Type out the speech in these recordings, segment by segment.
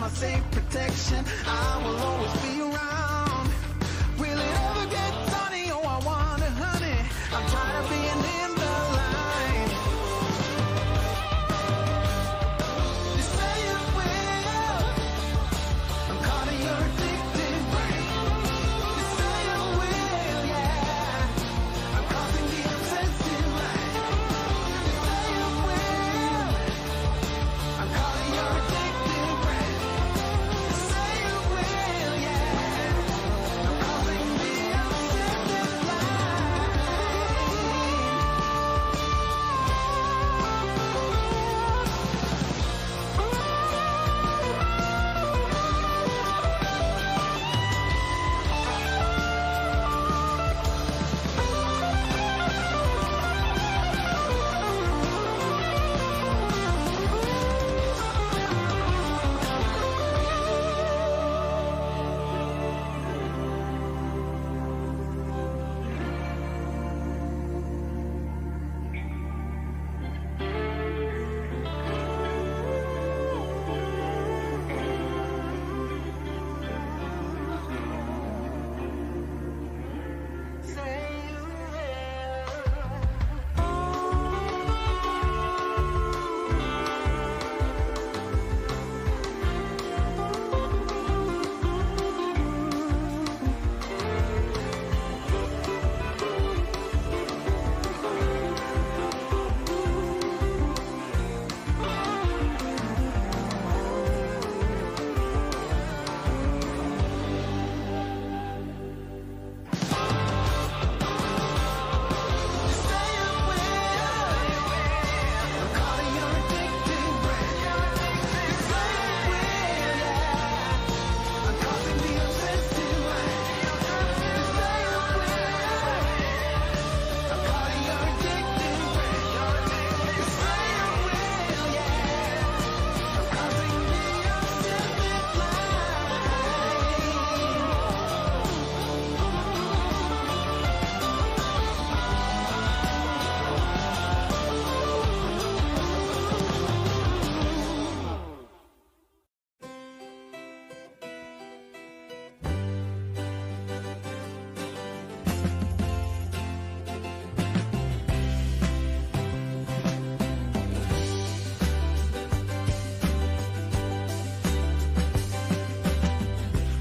my safe protection. I will always be around. Will it ever get sunny? Oh, I wonder, honey. I'm tired of being in the line. You say it will. I'm caught in your addictive brain. You say it will, yeah. I'm causing the obsessive mind. You say it will. I'm caught in your addictive brain. You say it will, yeah. I'm causing the obsessive mind.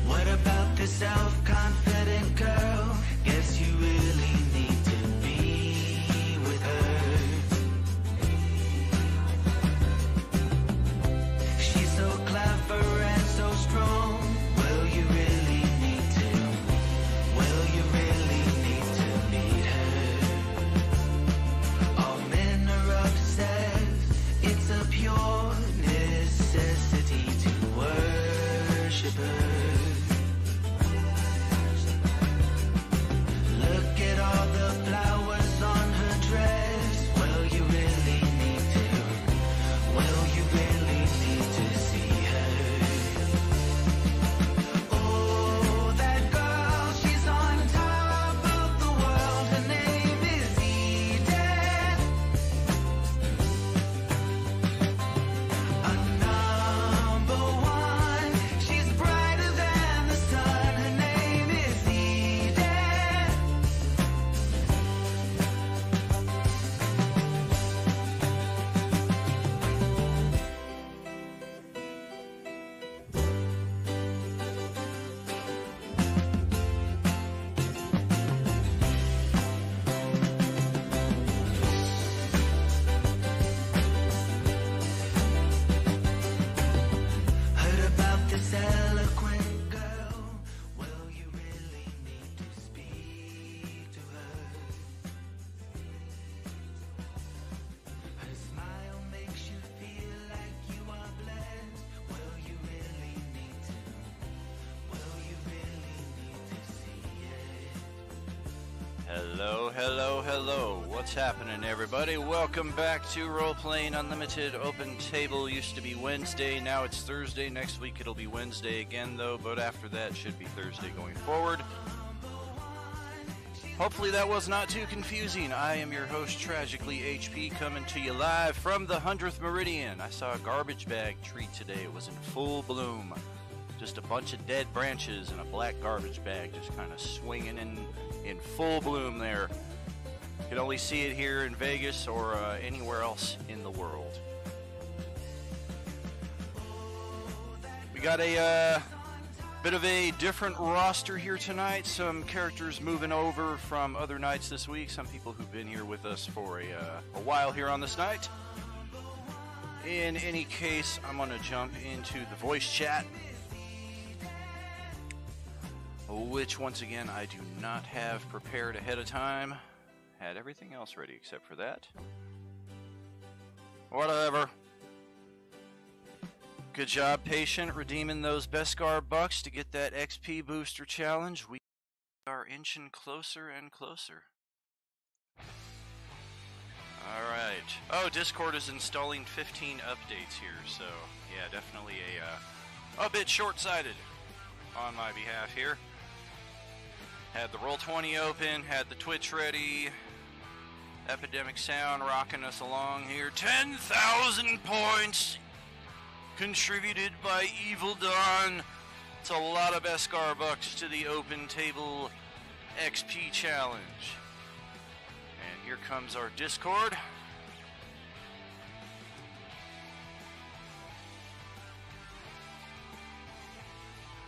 What about this self-confident girl? Guess you really need to be with her. She's so clever and so strong. Will you really need to? Will you really need to meet her? All men are obsessed. It's a pure necessity to worship her. Look at all the flowers on her dress. Will you really need to? Will you really need to see her? Oh, that girl, she's on top of the world. Her name is Eden. A number one. She's brighter than the sun. Her name is Eden. Heard about this eloquent girl. Will you really need to speak to her? Her smile makes you feel like you are blessed. Will you really need to? Will you really need to see it? Hello, hello, hello. What's happening, everybody? Welcome back to Role Playing Unlimited Open Table. Used to be Wednesday, now it's Thursday. Next week it'll be Wednesday again, though, but after that it should be Thursday going forward. Hopefully that was not too confusing. I am your host, Tragically HP, coming to you live from the 100th Meridian. I saw a garbage bag tree today. It was in full bloom. Just a bunch of dead branches and a black garbage bag just kind of swinging in full bloom there. You can only see it here in Vegas or anywhere else in the world. We got a bit of a different roster here tonight. Some characters moving over from other nights this week. Some people who've been here with us for a while here on this night. In any case, I'm going to jump into the voice chat, which once again I do not have prepared ahead of time. Had everything else ready except for that. Whatever. Good job, Patient, redeeming those Beskar bucks to get that XP booster challenge. We are inching closer and closer. Alright. Oh, Discord is installing 15 updates here, so yeah, definitely a bit short-sighted on my behalf here. Had the Roll20 open, had the Twitch ready. Epidemic Sound rocking us along here. 10,000 points contributed by Evil Dawn. It's a lot of Beskar bucks to the Open Table XP challenge. And here comes our Discord.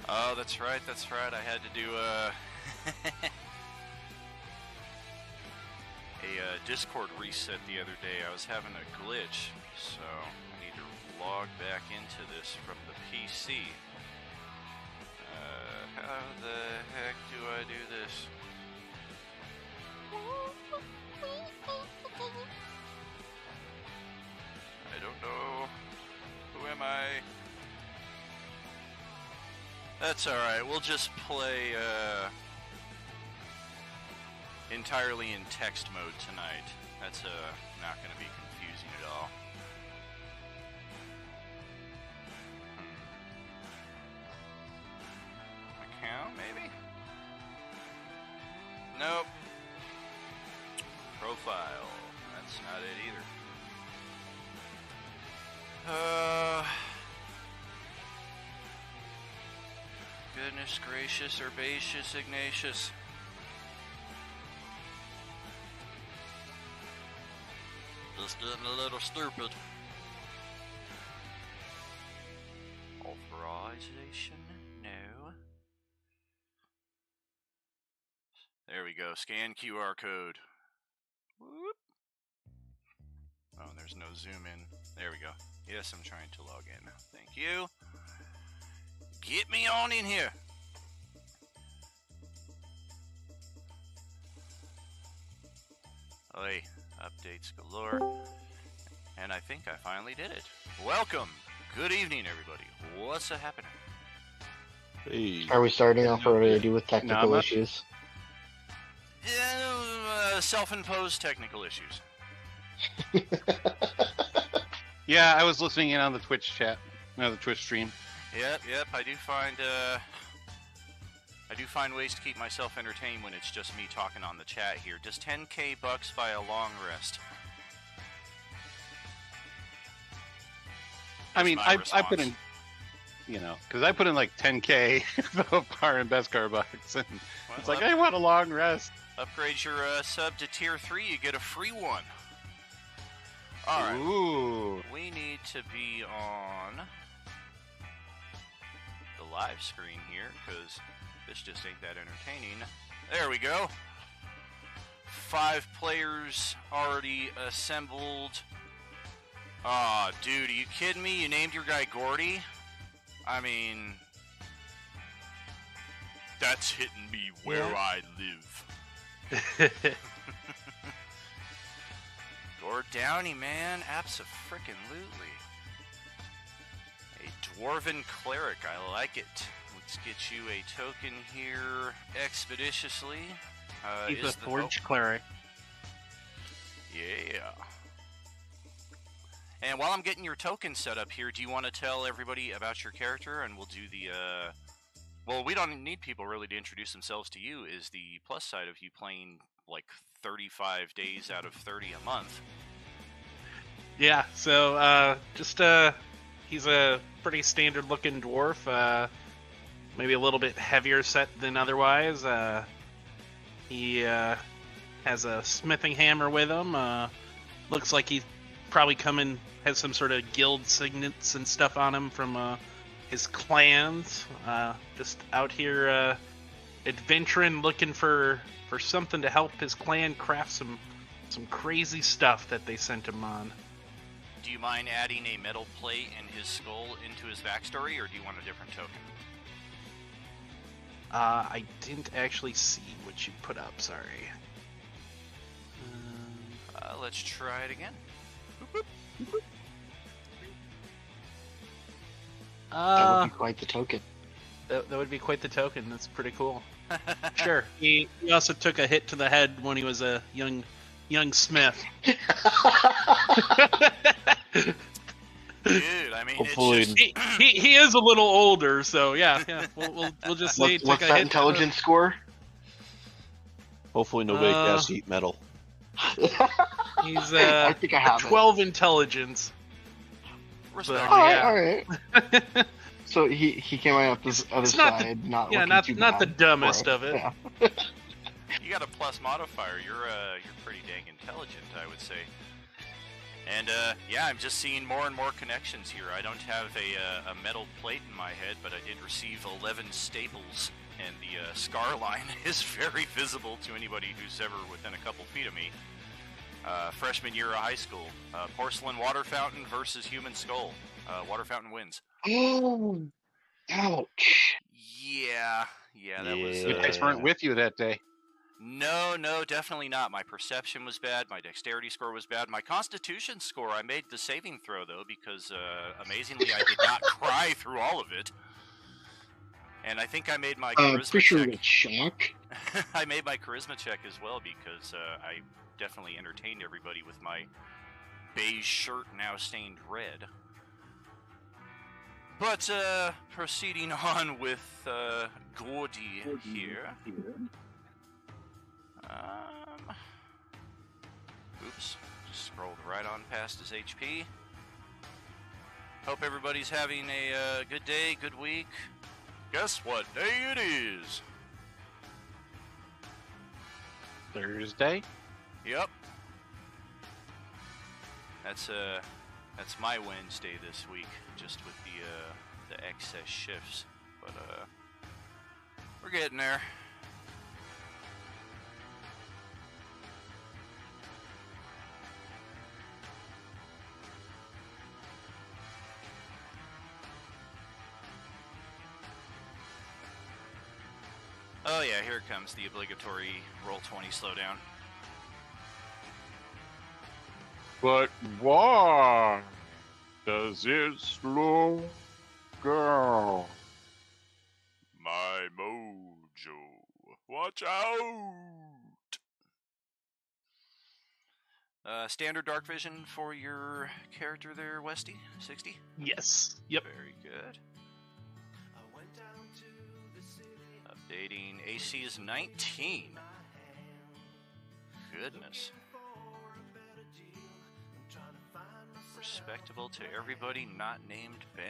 Oh, that's right. I had to do a Discord reset the other day. I was having a glitch, so I need to log back into this from the PC. How the heck do I do this? I don't know. Who am I? That's alright, we'll just play entirely in text mode tonight. That's not going to be confusing at all. Account, maybe? Nope. Profile. That's not it either. Goodness gracious, herbaceous, Ignatius. Just getting a little stupid. Authorization? No. There we go. Scan QR code. Whoop. Oh, there's no zoom in. There we go. Yes, I'm trying to log in. Thank you. Get me on in here. Oi, updates galore. And I think I finally did it. Welcome. Good evening, everybody. What's happening? Hey. Are we starting off already with technical issues? Self-imposed technical issues. Yeah, I was listening in on the Twitch chat, the Twitch stream. Yep. I do find ways to keep myself entertained when it's just me talking on the chat here. Does 10k bucks buy a long rest? I mean, I put in, because I put in like 10k so far in Beskar bucks, and it's like I want a long rest. Upgrade your sub to tier 3, you get a free one. All right. Ooh. We need to be on the live screen here because this just ain't that entertaining. There we go. 5 players already assembled. Aw, dude, are you kidding me? You named your guy Gordy? I mean, that's hitting me where I live. Gord Downey, man, abso-frickin-lutely. A dwarven cleric, I like it. Let's get you a token here expeditiously. He's a forge cleric. Yeah. And while I'm getting your token set up here, do you want to tell everybody about your character, and we'll do the Well, we don't need people really to introduce themselves to you. Is the plus side of you playing like 35 days out of 30 a month? Yeah, so he's a pretty standard looking dwarf, maybe a little bit heavier set than otherwise. He has a smithing hammer with him. Looks like he probably has some sort of guild signets and stuff on him from his clans. Just out here adventuring, looking for something to help his clan craft some crazy stuff that they sent him on. Do you mind adding a metal plate and his skull into his backstory, or do you want a different token? I didn't actually see what you put up, sorry. Let's try it again. That would be quite the token. That would be quite the token. That's pretty cool. Sure. He also took a hit to the head when he was a young smith. Dude, I mean, Hopefully- it's just... he is a little older, so yeah. We'll just say What's take a that hit. intelligence score? Hopefully nobody has heat metal. He's I think I have 12 intelligence. Respect. So, All yeah. right. So he came out this other It's not side, not Yeah, looking not too the bad dumbest for of it. Yeah. You got a plus modifier. You're pretty dang intelligent, I would say. And yeah, I'm just seeing more and more connections here. I don't have a metal plate in my head, but I did receive 11 staples, and the scar line is very visible to anybody who's ever within a couple feet of me. Freshman year of high school, porcelain water fountain versus human skull. Water fountain wins. Oh, ouch. Yeah, that was. The dice weren't with you that day. No, definitely not. My perception was bad. My dexterity score was bad. My constitution score, I made the saving throw, though, because amazingly I did not cry through all of it. And I think I made my charisma Pretty sure check. with shock. I made my charisma check as well, because I definitely entertained everybody with my beige shirt now stained red. But proceeding on with Gordy here. Oops, just scrolled right on past his HP. Hope everybody's having a good day, good week. Guess what day it is? Thursday. Yep. That's my Wednesday this week, just with the excess shifts. But we're getting there. Oh yeah, here comes the obligatory roll 20 slowdown. But why does it slow down? My mojo. Watch out! Standard dark vision for your character there, Westy? 60? Yes. Yep. Very good. Updating. AC is 19. Goodness. Respectable to everybody not named Ben.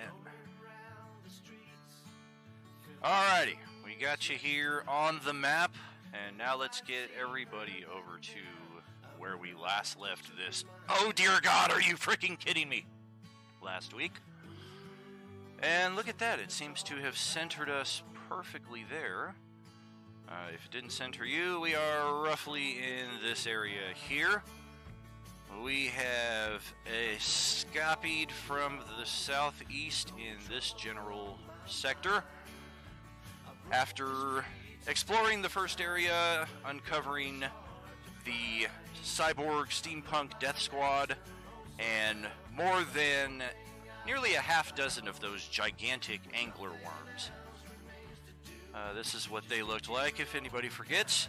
Alrighty, we got you here on the map, and now let's get everybody over to where we last left this. Oh dear God, are you freaking kidding me? Last week. And look at that, it seems to have centered us perfectly there. If it didn't center you, we are roughly in this area here. We have escaped from the southeast in this general sector. After exploring the first area, uncovering the cyborg steampunk death squad, and more than nearly a half dozen of those gigantic angler worms. This is what they looked like, if anybody forgets.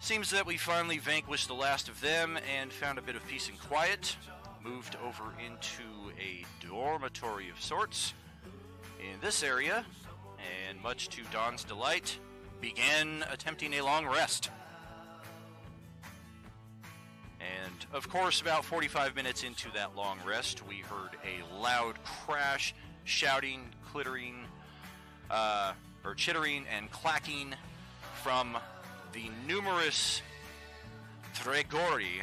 Seems that we finally vanquished the last of them and found a bit of peace and quiet. Moved over into a dormitory of sorts in this area, and much to Don's delight, began attempting a long rest. And, of course, about 45 minutes into that long rest, we heard a loud crash, shouting, chittering and clacking from the numerous Dregori,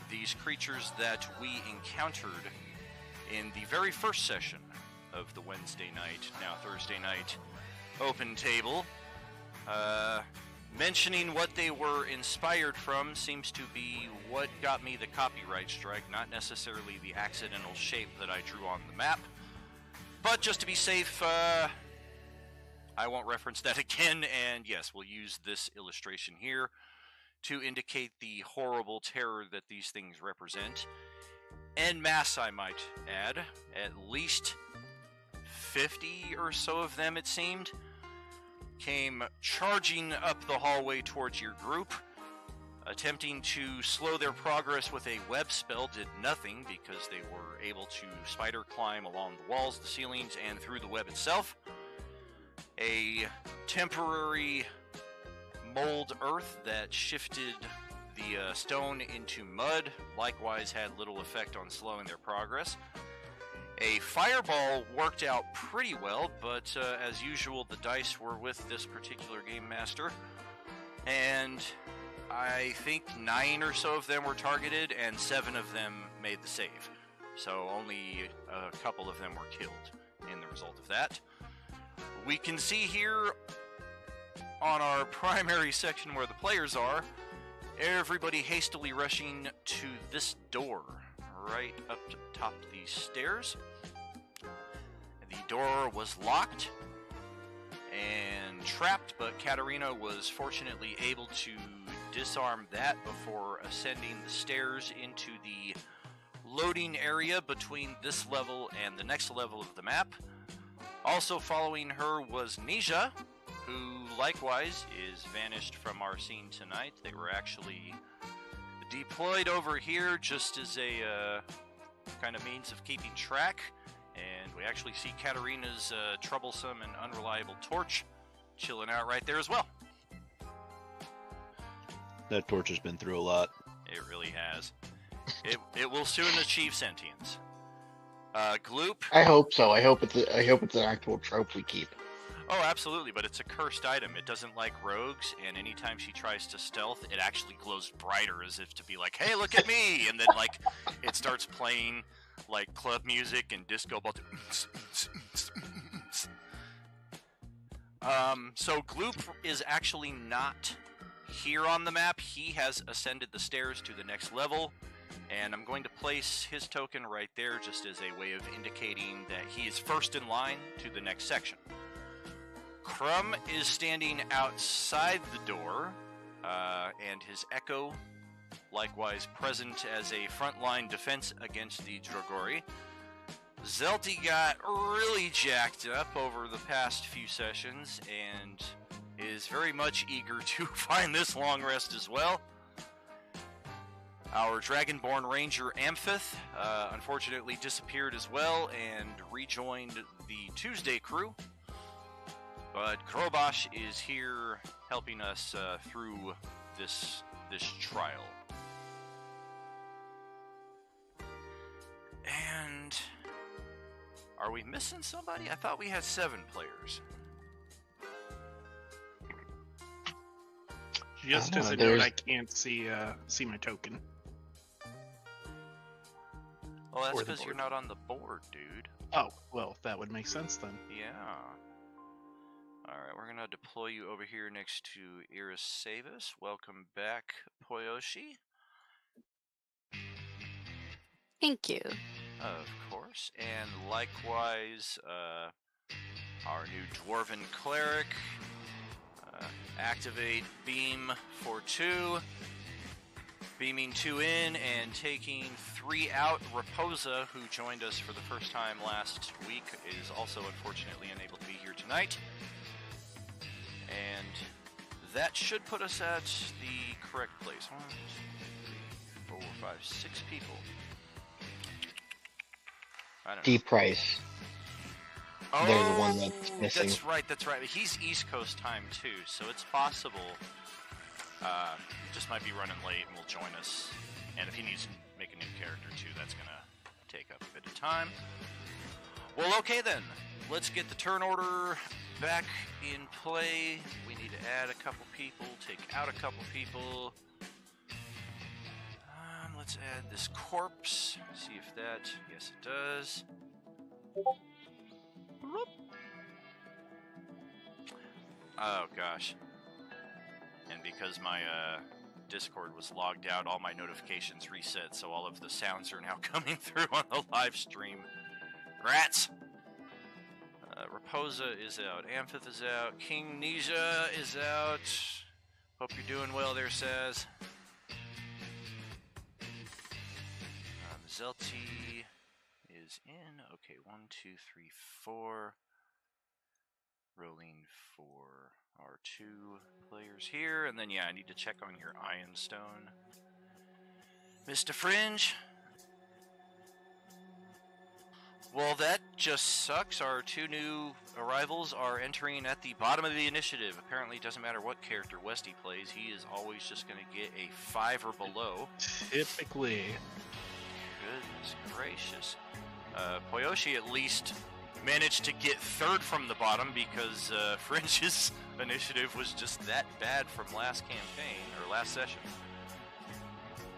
these creatures that we encountered in the very first session of the Wednesday night, now Thursday night, open table. Mentioning what they were inspired from seems to be what got me the copyright strike, not necessarily the accidental shape that I drew on the map. But just to be safe, I won't reference that again, and yes, we'll use this illustration here to indicate the horrible terror that these things represent. En masse, I might add. At least 50 or so of them, it seemed, came charging up the hallway towards your group. Attempting to slow their progress with a web spell did nothing because they were able to spider climb along the walls, the ceilings, and through the web itself. A temporary mold earth that shifted the stone into mud likewise had little effect on slowing their progress. A fireball worked out pretty well, but as usual, the dice were with this particular game master, and I think 9 or so of them were targeted, and 7 of them made the save. So only a couple of them were killed in the result of that. We can see here on our primary section where the players are, everybody hastily rushing to this door right up to the top of these stairs. The door was locked and trapped, but Katarina was fortunately able to disarm that before ascending the stairs into the loading area between this level and the next level of the map. Also following her was Nisha, who likewise is vanished from our scene tonight. They were actually deployed over here just as a kind of means of keeping track. And we actually see Katarina's troublesome and unreliable torch chilling out right there as well. That torch has been through a lot. It really has. It will soon achieve sentience. Gloop. I hope so. I hope it's an actual trope we keep. Oh, absolutely, but it's a cursed item. It doesn't like rogues, and anytime she tries to stealth, it actually glows brighter as if to be like, hey, look at me! And then, like, it starts playing, like, club music and disco ball. So Gloop is actually not here on the map. He has ascended the stairs to the next level, and I'm going to place his token right there just as a way of indicating that he is first in line to the next section. Crumb is standing outside the door, and his Echo likewise present as a frontline defense against the Dragori. Zelty got really jacked up over the past few sessions and is very much eager to find this long rest as well. Our Dragonborn Ranger Amphith unfortunately disappeared as well and rejoined the Tuesday crew. But Krobosh is here helping us through this trial. And are we missing somebody? I thought we had 7 players. Just as a there's- note, I can't see my token. Well, that's Or the because you're board. not on the board, dude. Oh, well, that would make sense then. Yeah. Alright, we're gonna deploy you over here next to Iris Savis. Welcome back, Poyoshi. Thank you. Of course. And likewise, our new Dwarven Cleric. Activate Beam for 2. Beaming 2 in and taking 3 out. Raposa, who joined us for the first time last week, is also unfortunately unable to be here tonight. And that should put us at the correct place. 1, 2, 3, 4, 5, 6 people. I don't know. D price. They're the one that's missing. That's right. That's right. He's East Coast time too, so it's possible. He just might be running late and will join us. And if he needs to make a new character too, that's gonna take up a bit of time. Well, okay then. Let's get the turn order back in play. We need to add a couple people, take out a couple people. Let's add this corpse. See if that. Yes, it does. Oh gosh. And because my Discord was logged out, all my notifications reset, so all of the sounds are now coming through on the live stream. Rats! Raposa is out. Amphith is out. King Nisha is out. Hope you're doing well there, Saz. Zelty is in. Okay, 1, 2, 3, 4. Rolling for our 2 players here. And then, yeah, I need to check on your Iron Stone. Mr. Fringe. Well, that just sucks. Our 2 new arrivals are entering at the bottom of the initiative. Apparently, it doesn't matter what character Westy plays. He is always just going to get a 5 or below. Typically. Goodness gracious. Poyoshi at least managed to get 3rd from the bottom because Fringe's initiative was just that bad from last campaign, or last session.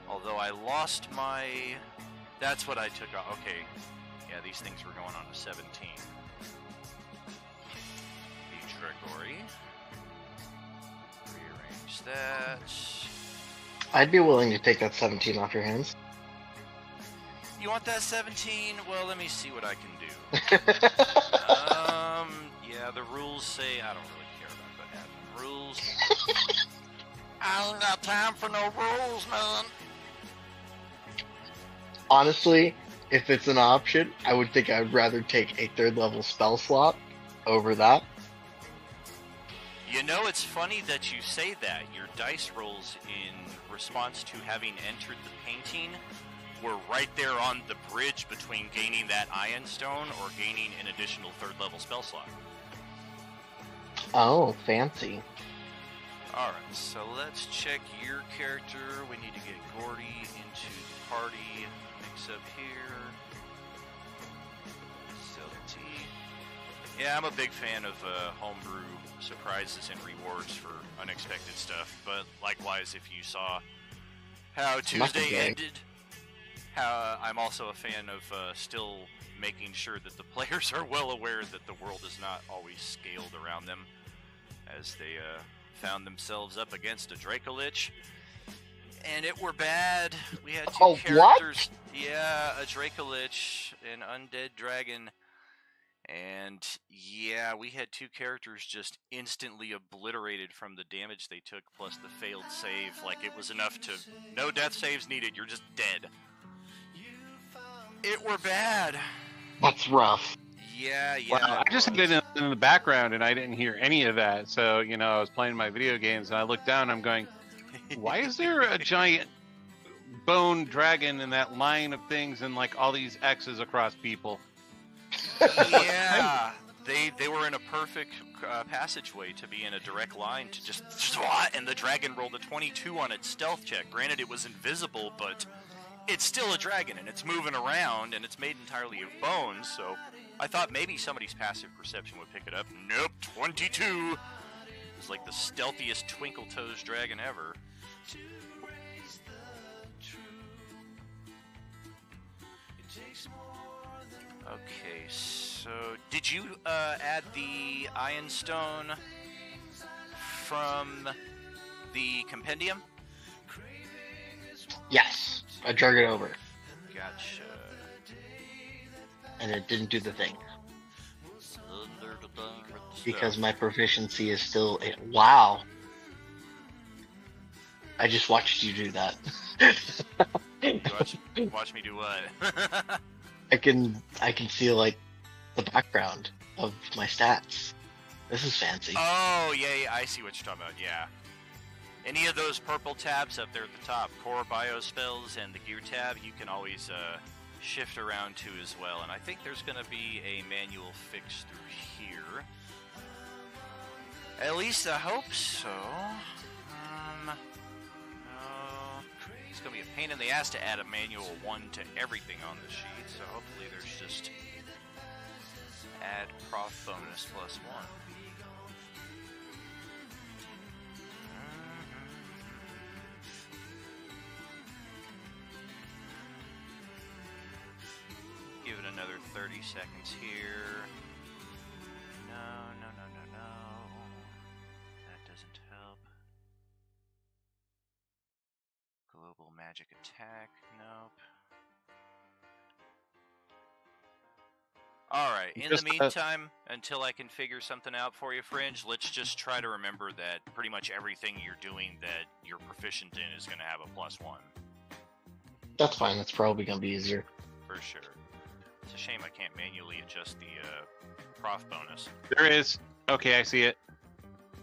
Although I lost my... That's what I took off. Okay. Yeah, these things were going on a 17. The Gregory. Rearrange that. I'd be willing to take that 17 off your hands. You want that 17? Well, let me see what I can do. Yeah, the rules say I don't really care about that. Rules. I don't got time for no rules, man. Honestly, if it's an option, I would think I'd rather take a 3rd level spell slot over that. You know, it's funny that you say that. Your dice rolls in response to having entered the painting were right there on the bridge between gaining that Iron Stone or gaining an additional 3rd level spell slot. Oh, fancy. Alright, so let's check your character. We need to get Gordy into the party. Mix up here. Zelty. Yeah, I'm a big fan of homebrew surprises and rewards for unexpected stuff, but likewise, if you saw how Tuesday ended, I'm also a fan of still making sure that the players are well aware that the world is not always scaled around them, as they found themselves up against a Dracolich, and it were bad. We had 2 characters. What? Yeah, a Dracolich, an undead dragon, and yeah, we had 2 characters just instantly obliterated from the damage they took, plus the failed save. Like, it was enough to... No death saves needed, you're just dead. It were bad. That's rough. Yeah. Well, I just had it in the background and I didn't hear any of that. So, you know, I was playing my video games and I looked down and I'm going, why is there a giant bone dragon in that line of things and like all these X's across people? Yeah. They were in a perfect passageway to be in a direct line to just and the dragon rolled a 22 on its stealth check. Granted, it was invisible, but it's still a dragon and it's moving around and it's made entirely of bones, so I thought maybe somebody's passive perception would pick it up. Nope, 22! It's like the stealthiest Twinkle Toes dragon ever. Okay, so did you add the Iron Stone from the compendium? Yes, I drug it over, Gotcha. and it didn't do the thing. Because my proficiency is still... Wow! I just watched you do that. Watch me do what? I can see, like, the background of my stats. This is fancy. Oh, yeah, I see what you're talking about, yeah. Any of those purple tabs up there at the top, core bio spells and the gear tab, you can always shift around to as well. And I think there's going to be a manual fix through here. At least I hope so. No. It's going to be a pain in the ass to add a manual 1 to everything on the sheet, so hopefully there's just add prof bonus +1. Give it another 30 seconds here. No. That doesn't help. Global magic attack. Nope. Alright, in the Just, meantime, until I can figure something out for you, Fringe, let's just try to remember that pretty much everything you're doing that you're proficient in is going to have a +1. That's fine. That's probably gonna be easier. For sure. It's a shame I can't manually adjust the prof bonus. There is. Okay, I see it.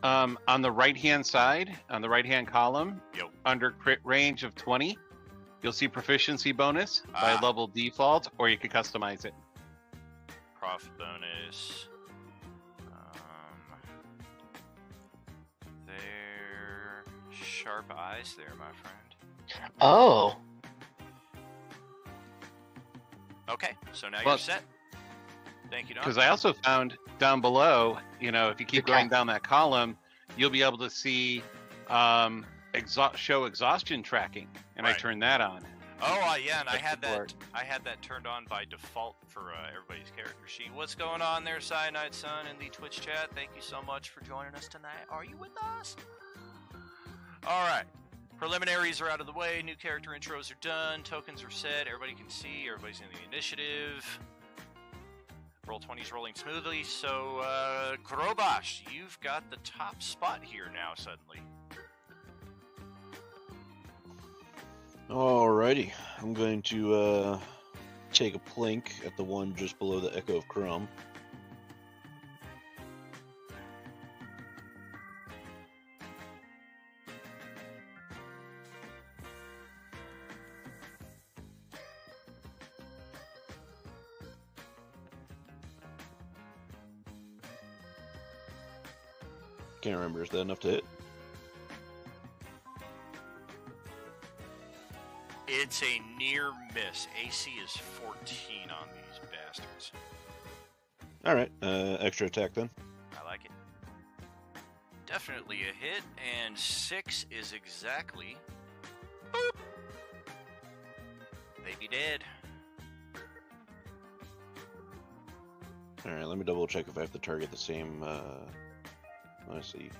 On the right-hand side, on the right-hand column, Yo. under crit range of 20, you'll see proficiency bonus by Ah. level default, or you can customize it. Prof bonus. There. Sharp eyes there, my friend. Oh, Okay, so now Well- you're set. Thank you, Don. Because I also found down below, if you keep Okay. going down that column, you'll be able to see show exhaustion tracking, and I Right. turned that on. Oh, yeah, and I Like had that. support. I had that turned on by default for everybody's character sheet. What's going on there, Cyanide Sun, in the Twitch chat? Thank you so much for joining us tonight. Are you with us? All right. Preliminaries are out of the way. New character intros are done. Tokens are set. Everybody can see. Everybody's in the initiative. Roll20's rolling smoothly. So, Grobash, you've got the top spot here now. Suddenly. Alrighty, I'm going to take a plink at the one just below the Echo of Chrome. Can't remember, is that enough to hit? It's a near miss. AC is 14 on these bastards. Alright, extra attack then. I like it. Definitely a hit, and 6 is exactly. Boop. Baby dead. Alright, let me double check if I have to target the same, let's see.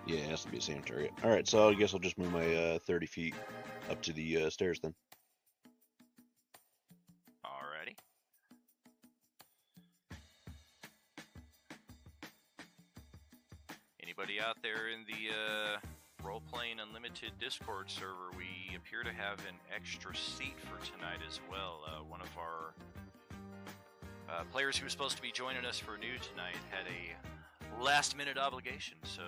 Yeah, it has to be the same target. Alright, so I guess I'll just move my 30 feet up to the stairs then. Alrighty. Anybody out there in the Role-Playing Unlimited Discord server, we appear to have an extra seat for tonight as well. One of our players who was supposed to be joining us for new tonight had a last-minute obligation, so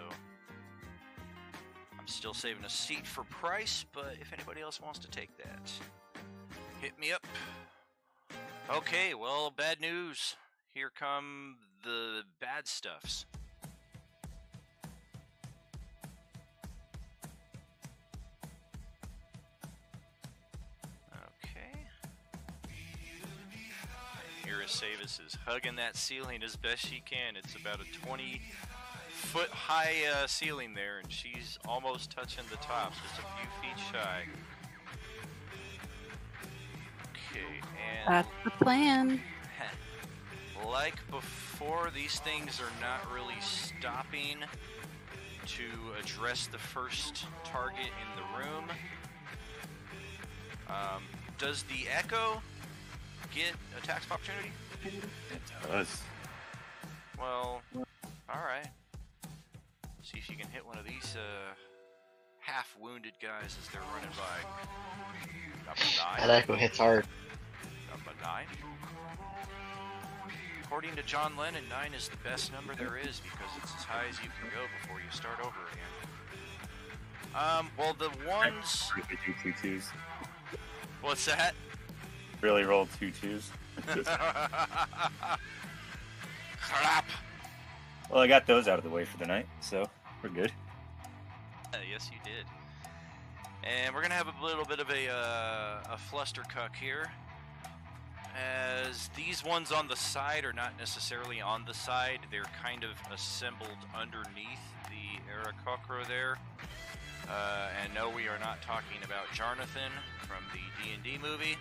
I'm still saving a seat for price, but if anybody else wants to take that, hit me up. Okay, well, bad news. Here come the bad stuffs. Okay. Irasavis is hugging that ceiling as best she can. It's about a 20-foot high ceiling there, and she's almost touching the top, just a few feet shy. Okay, and That's the plan. like before, these things are not really stopping to address the first target in the room. Does the Echo get attacks of opportunity? It does. Well, alright. See if you can hit one of these half-wounded guys as they're running by. that Number 9. echo hits hard. Number 9. according to John Lennon, 9 is the best number there is because it's as high as you can go before you start over again. Well, the ones. Really do 2 twos. What's that? Really rolled 2 twos. Crap. Well, I got those out of the way for the night, so we're good. Yes, you did. And we're gonna have a little bit of a flustercuck here, as these ones on the side are not necessarily on the side; they're kind of assembled underneath the Aarakocra there. And no, we are not talking about Jarnathan from the D&D movie.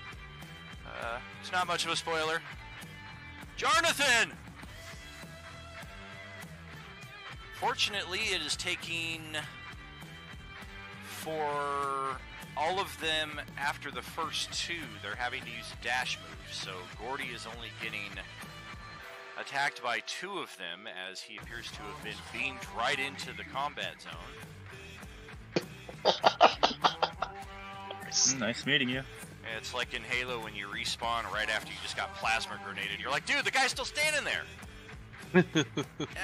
It's not much of a spoiler. Jarnathan! Fortunately, it is taking for all of them after the first 2, they're having to use dash moves. So Gordy is only getting attacked by 2 of them, as he appears to have been beamed right into the combat zone. Nice meeting you. It's like in Halo when you respawn right after you just got plasma grenaded. You're like, dude, the guy's still standing there.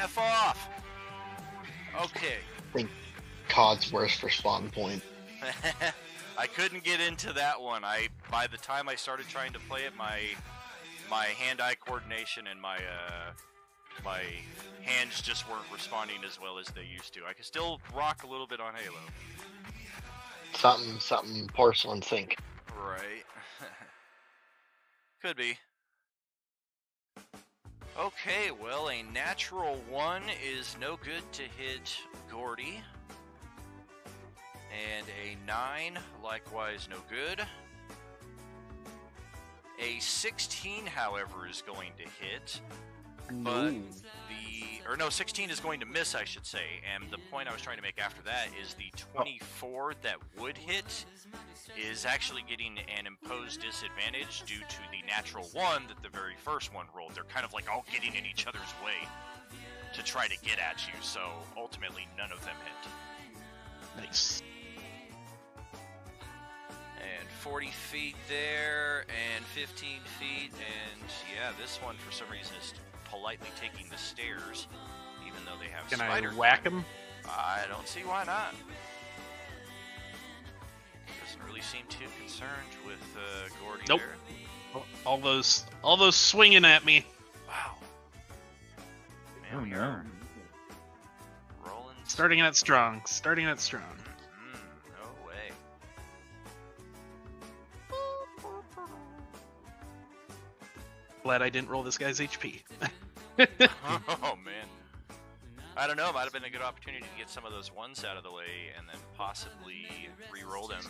F off. Okay. I think COD's worse for spawn point. I couldn't get into that one. By the time I started trying to play it, my hand-eye coordination and my hands just weren't responding as well as they used to. I can still rock a little bit on Halo. Something porcelain sink. Right. Could be. Okay, well, a natural 1 is no good to hit Gordy. And a 9, likewise no good. A 16, however, is going to hit. But 16 is going to miss, I should say. And the point I was trying to make after that is the 24 that would hit is actually getting an imposed disadvantage due to the natural 1 that the very first one rolled. They're kind of like all getting in each other's way to try to get at you, so ultimately none of them hit. Nice. And 40 feet there, and 15 feet, and yeah, this one for some reason is politely taking the stairs, even though they have Can spider. I whack him? I don't see why not. Doesn't really seem too concerned with Gordy Nope. there. All those swinging at me. Wow. Man, Oh we no. are rolling. Starting out strong. No way. Glad I didn't roll this guy's HP. Oh man. I don't know, might have been a good opportunity to get some of those 1s out of the way and then possibly re-roll them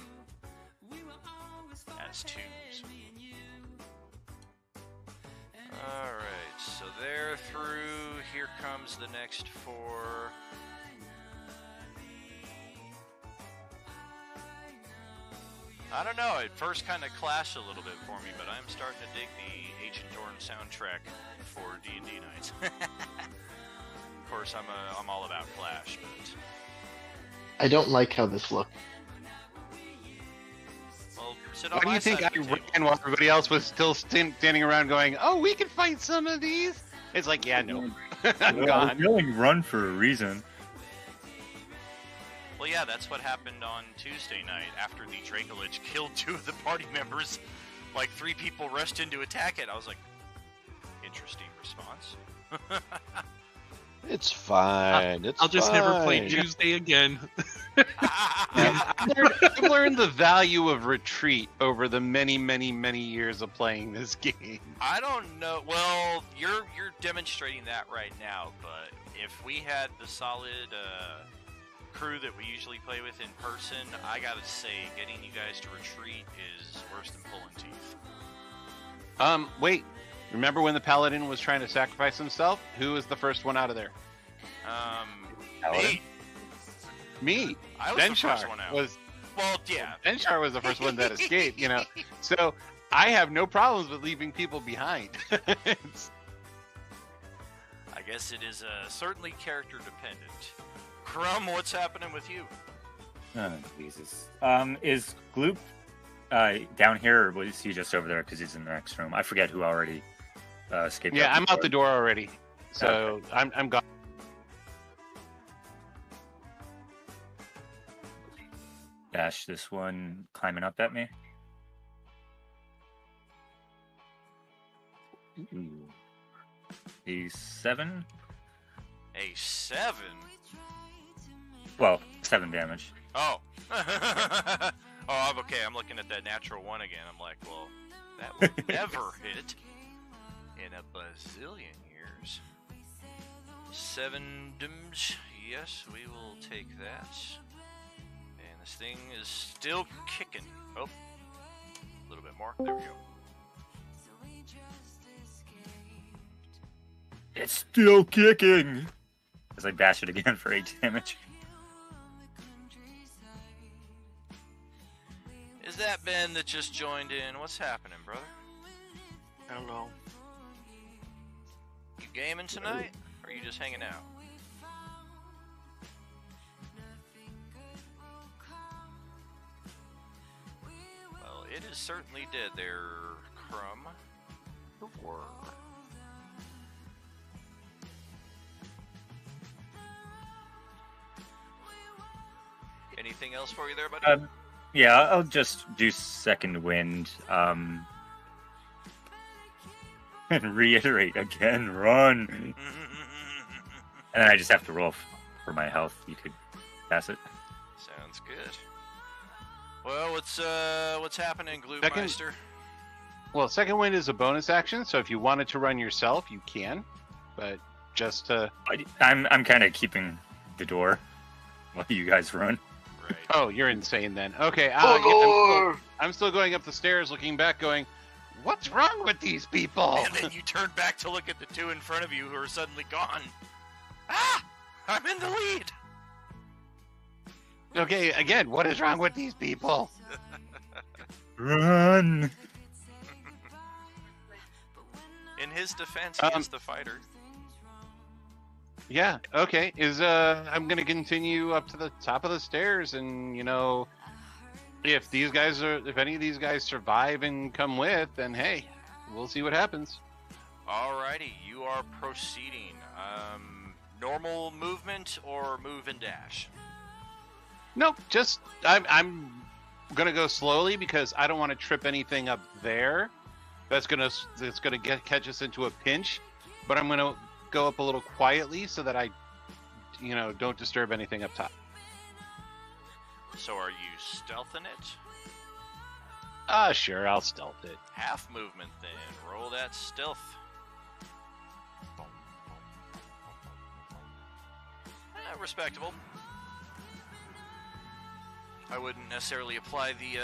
as 2s. Alright, so they're through. Here comes the next 4. I don't know, it first kind of clashed a little bit for me, but I'm starting to dig the Agent Dorn soundtrack for D&D nights. Of course, I'm all about Clash, but I don't like how this looks. well, sit Why on do my you think side I of the table. ran while everybody else was still standing around going, "Oh, we can fight some of these"? It's like, yeah, no, I'm Well, gone. we only run for a reason. Well, yeah, that's what happened on Tuesday night after the Dracolich killed 2 of the party members. Like 3 people rushed in to attack it. I was like, interesting response. It's fine. It's I'll just never play fine. Tuesday again. I've learned the value of retreat over the many, many, many years of playing this game. I don't know. Well, you're demonstrating that right now, but if we had the solid crew that we usually play with in person, I gotta say, getting you guys to retreat is worse than pulling teeth. Wait. Remember when the paladin was trying to sacrifice himself? Who was the first one out of there? Me. Me. I was the Denshar first one out. was. Well, yeah. Denshar was the first one that escaped. You know, so I have no problems with leaving people behind. It's- I guess it is certainly character dependent. Crumb, what's happening with you? Oh, Jesus. Is Gloop down here, or was he just over there because he's in the next room? I forget who already escaped. Yeah, I'm out the door already, so Okay. I'm gone. Dash this one climbing up at me. Ooh. A 7? A 7? Well, 7 damage. Oh. Oh, I'm okay. I'm looking at that natural 1 again. I'm like, well, that will never hit in a bazillion years. 7 damage. Yes, we will take that. And this thing is still kicking. Oh. A little bit more. There we go. It's still kicking. As I bash it again for 8 damage. Is that Ben that just joined in? What's happening, brother? Hello. You gaming tonight? Or are you just hanging out? Well, it is certainly dead there, Crumb. The word. Anything else for you there, buddy? Yeah, I'll just do second wind. And reiterate again, run. And then I just have to roll for my health. You could pass it. Sounds good. Well, what's happening, Gloomeister? Well, second wind is a bonus action, so if you wanted to run yourself, you can. But just to... I'm kind of keeping the door while you guys run. Right. Oh, you're insane then. Okay, I'm still going up the stairs, looking back, going, what's wrong with these people? And then you turn back to look at the two in front of you who are suddenly gone. Ah! I'm in the lead! Okay, again, what is wrong with these people? Run! In his defense, he is the fighter. Yeah, okay. I'm gonna continue up to the top of the stairs, and if any of these guys survive and come with, then hey, we'll see what happens. Alrighty, you are proceeding. Normal movement or move and dash? Nope, just I'm gonna go slowly because I don't want to trip anything up there. That's gonna catch us into a pinch, but I'm gonna go up a little quietly so that I, don't disturb anything up top. So are you stealthing it? Sure, I'll stealth it. Half movement then. Roll that stealth. Respectable. I wouldn't necessarily apply the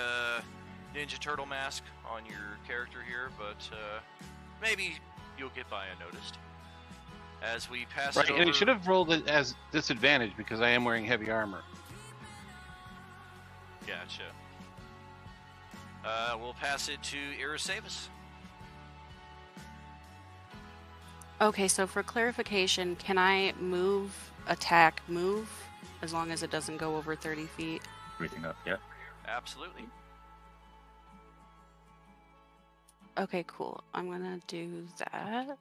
Ninja Turtle mask on your character here, but maybe you'll get by unnoticed. As we pass it over... and you should have rolled it as disadvantage because I am wearing heavy armor. Gotcha. We'll pass it to Irasavis. Okay, so for clarification, can I move, attack, move, as long as it doesn't go over 30 feet? Everything up, yeah. Absolutely. Okay, cool. I'm gonna do that.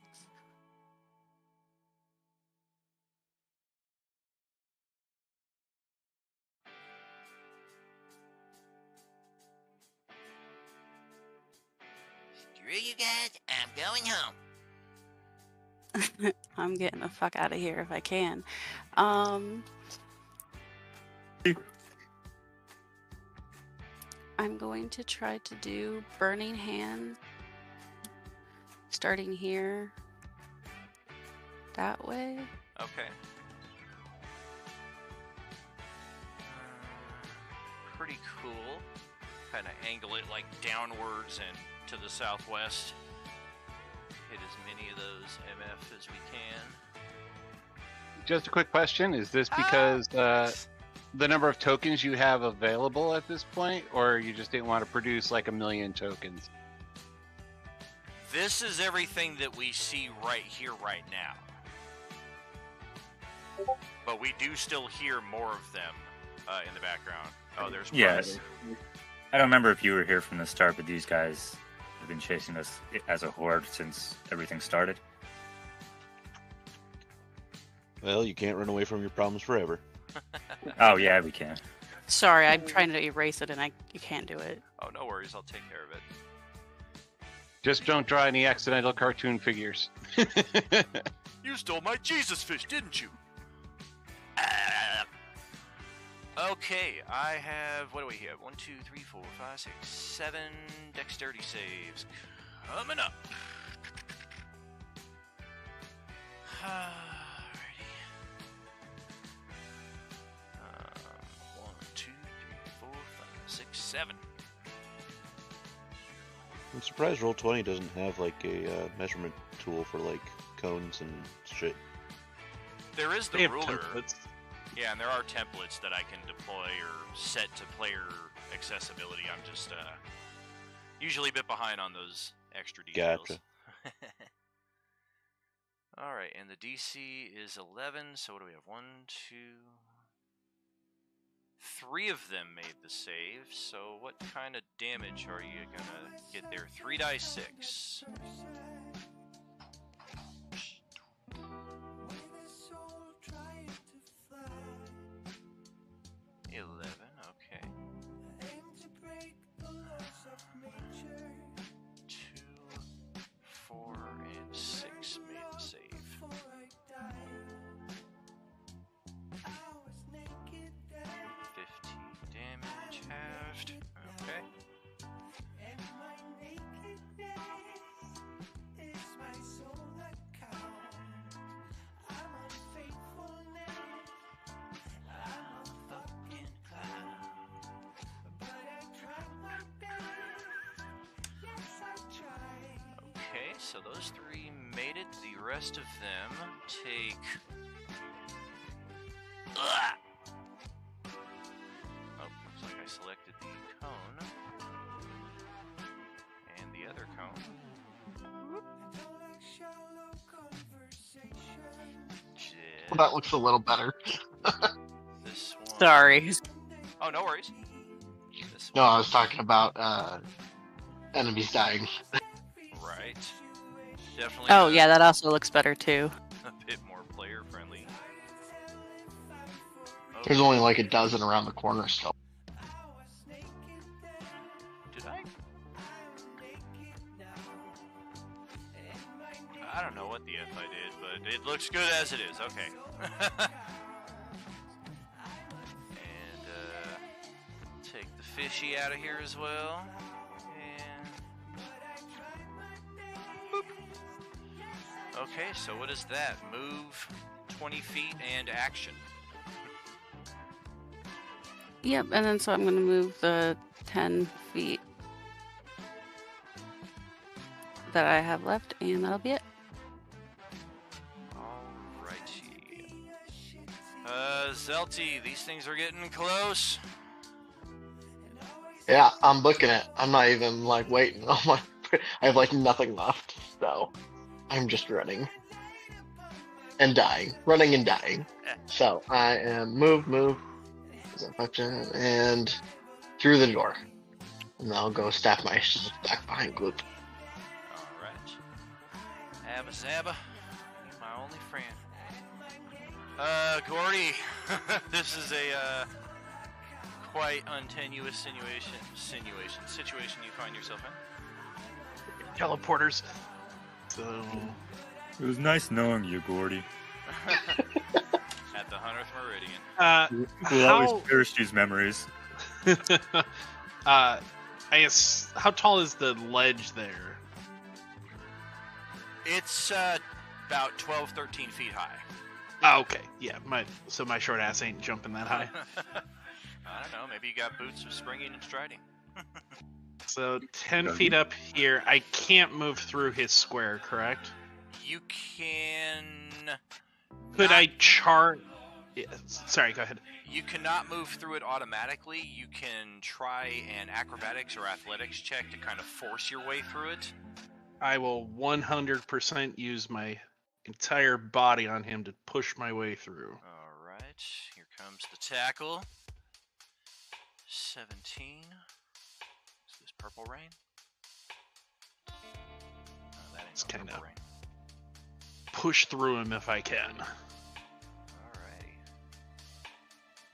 Screw you guys, I'm going home. I'm getting the fuck out of here if I can. I'm going to try to do Burning Hand, starting here, that way. Okay. Pretty cool. Kind of angle it like downwards and to the southwest. Hit as many of those MF as we can. Just a quick question: is this because the number of tokens you have available at this point, or you just didn't want to produce like 1 million tokens? This is everything that we see right here, right now. But we do still hear more of them in the background. Oh, there's Yes. I don't remember if you were here from the start, but these guys have been chasing us as a horde since everything started. Well, you can't run away from your problems forever. Oh yeah, we can. Sorry, I'm trying to erase it and you can't do it. Oh, no worries. I'll take care of it. Just don't draw any accidental cartoon figures. You stole my Jesus fish, didn't you? Okay, I have. What do we have? 1, 2, 3, 4, 5, 6, 7 dexterity saves coming up. Alrighty. 1, 2, 3, 4, 5, 6, 7. I'm surprised Roll20 doesn't have like a measurement tool for like cones and shit. There is They the have ruler. templates. Yeah, and there are templates that I can deploy or set to player accessibility. I'm just usually a bit behind on those extra details. Gotcha. Alright, and the DC is 11, so what do we have? 1, 2... 3 of them made the save, so what kind of damage are you gonna get there? 3 dice 6. 11, okay. 2, 4, and 6 made the save. 15 damage halved. Okay. Okay, so those 3 made it. The rest of them take. Ugh! Oh, looks like I selected the cone. And the other cone. Well, that looks a little better. This one. Sorry. Oh, no worries. This No, one. I was talking about enemies dying. Right. Definitely. Oh, yeah, that also looks better too. A bit more player friendly. There's only like a dozen around the corner still. Did I? I don't know what the F I did, but it looks good as it is. Okay. And take the fishy out of here as well. And boop. Okay, so what is that? Move 20 feet and action. Yep, and then so I'm going to move the 10 feet that I have left, and that'll be it. Alrighty. Zelty, these things are getting close. Yeah, I'm booking it. I'm not even like waiting. Oh my! I have like nothing left, so I'm just running and dying, running and dying. So I am move, and through the door, and then I'll go staff my ashes back behind Gloop. Alright. Abba Zabba, my only friend. Gordy, this is a quite untenuous situation you find yourself in. Teleporters. So It was nice knowing you, Gordy. At the 100th Meridian. We'll always cherish these memories. I guess, how tall is the ledge there? It's about 12, 13 feet high. Oh, okay. Yeah, my short ass ain't jumping that high. I don't know, maybe you got boots of springing and striding. So 10 feet up here, I can't move through his square, correct? You can... Could I chart? Yeah, sorry, go ahead. You cannot move through it automatically. You can try an acrobatics or athletics check to kind of force your way through it. I will 100% use my entire body on him to push my way through. Alright, here comes the tackle. 17. Is this purple rain? Just kind of push through him if I can. Alrighty.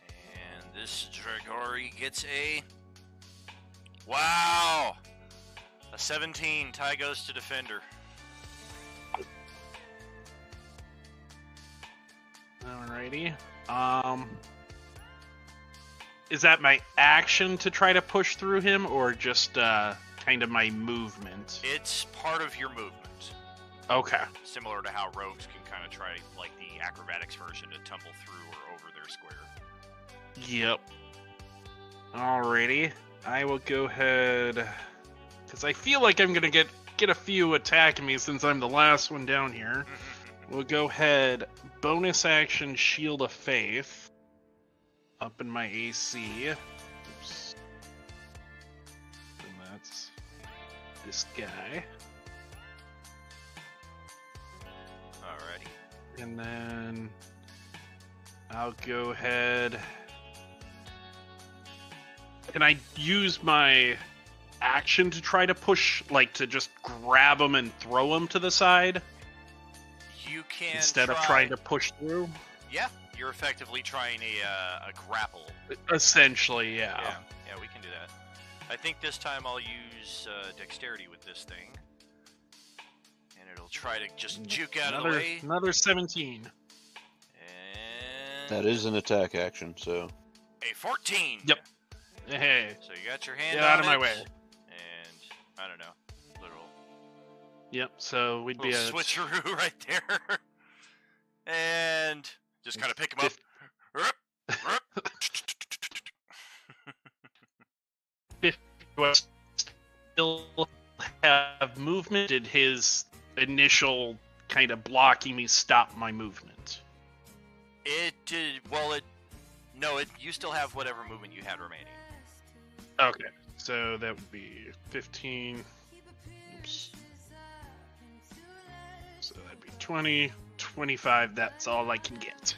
And this Dragori gets a... Wow! A 17. Tie goes to Defender. Alrighty. Is that my action to try to push through him, or just kind of my movement? It's part of your movement. Okay. Similar to how rogues can kind of try, like the acrobatics version, to tumble through or over their square. Yep. Alrighty. I will go ahead, because I feel like I'm gonna get a few attacking me since I'm the last one down here. We'll go ahead, bonus action Shield of Faith. Up in my AC. Oops. And that's this guy. Alrighty. And then I'll go ahead. Can I use my action to try to push, like to just grab him and throw him to the side? You can Instead of trying to push through? Yeah, you're effectively trying a grapple. Essentially, yeah. Yeah, we can do that. I think this time I'll use dexterity with this thing. And it'll try to just juke out of the way. Another 17. And That is an attack action, so. a 14! Yep. Hey. So you got your hand Get on out of my it, way. And, I don't know, literal Yep, so we'd be little a... switcheroo right there. And just kind of pick him up. Do I still have movement? Did his initial kind of blocking me stop my movement? It did, you still have whatever movement you had remaining. Okay, so that would be 15. Oops. So that'd be 20, 25. That's all I can get.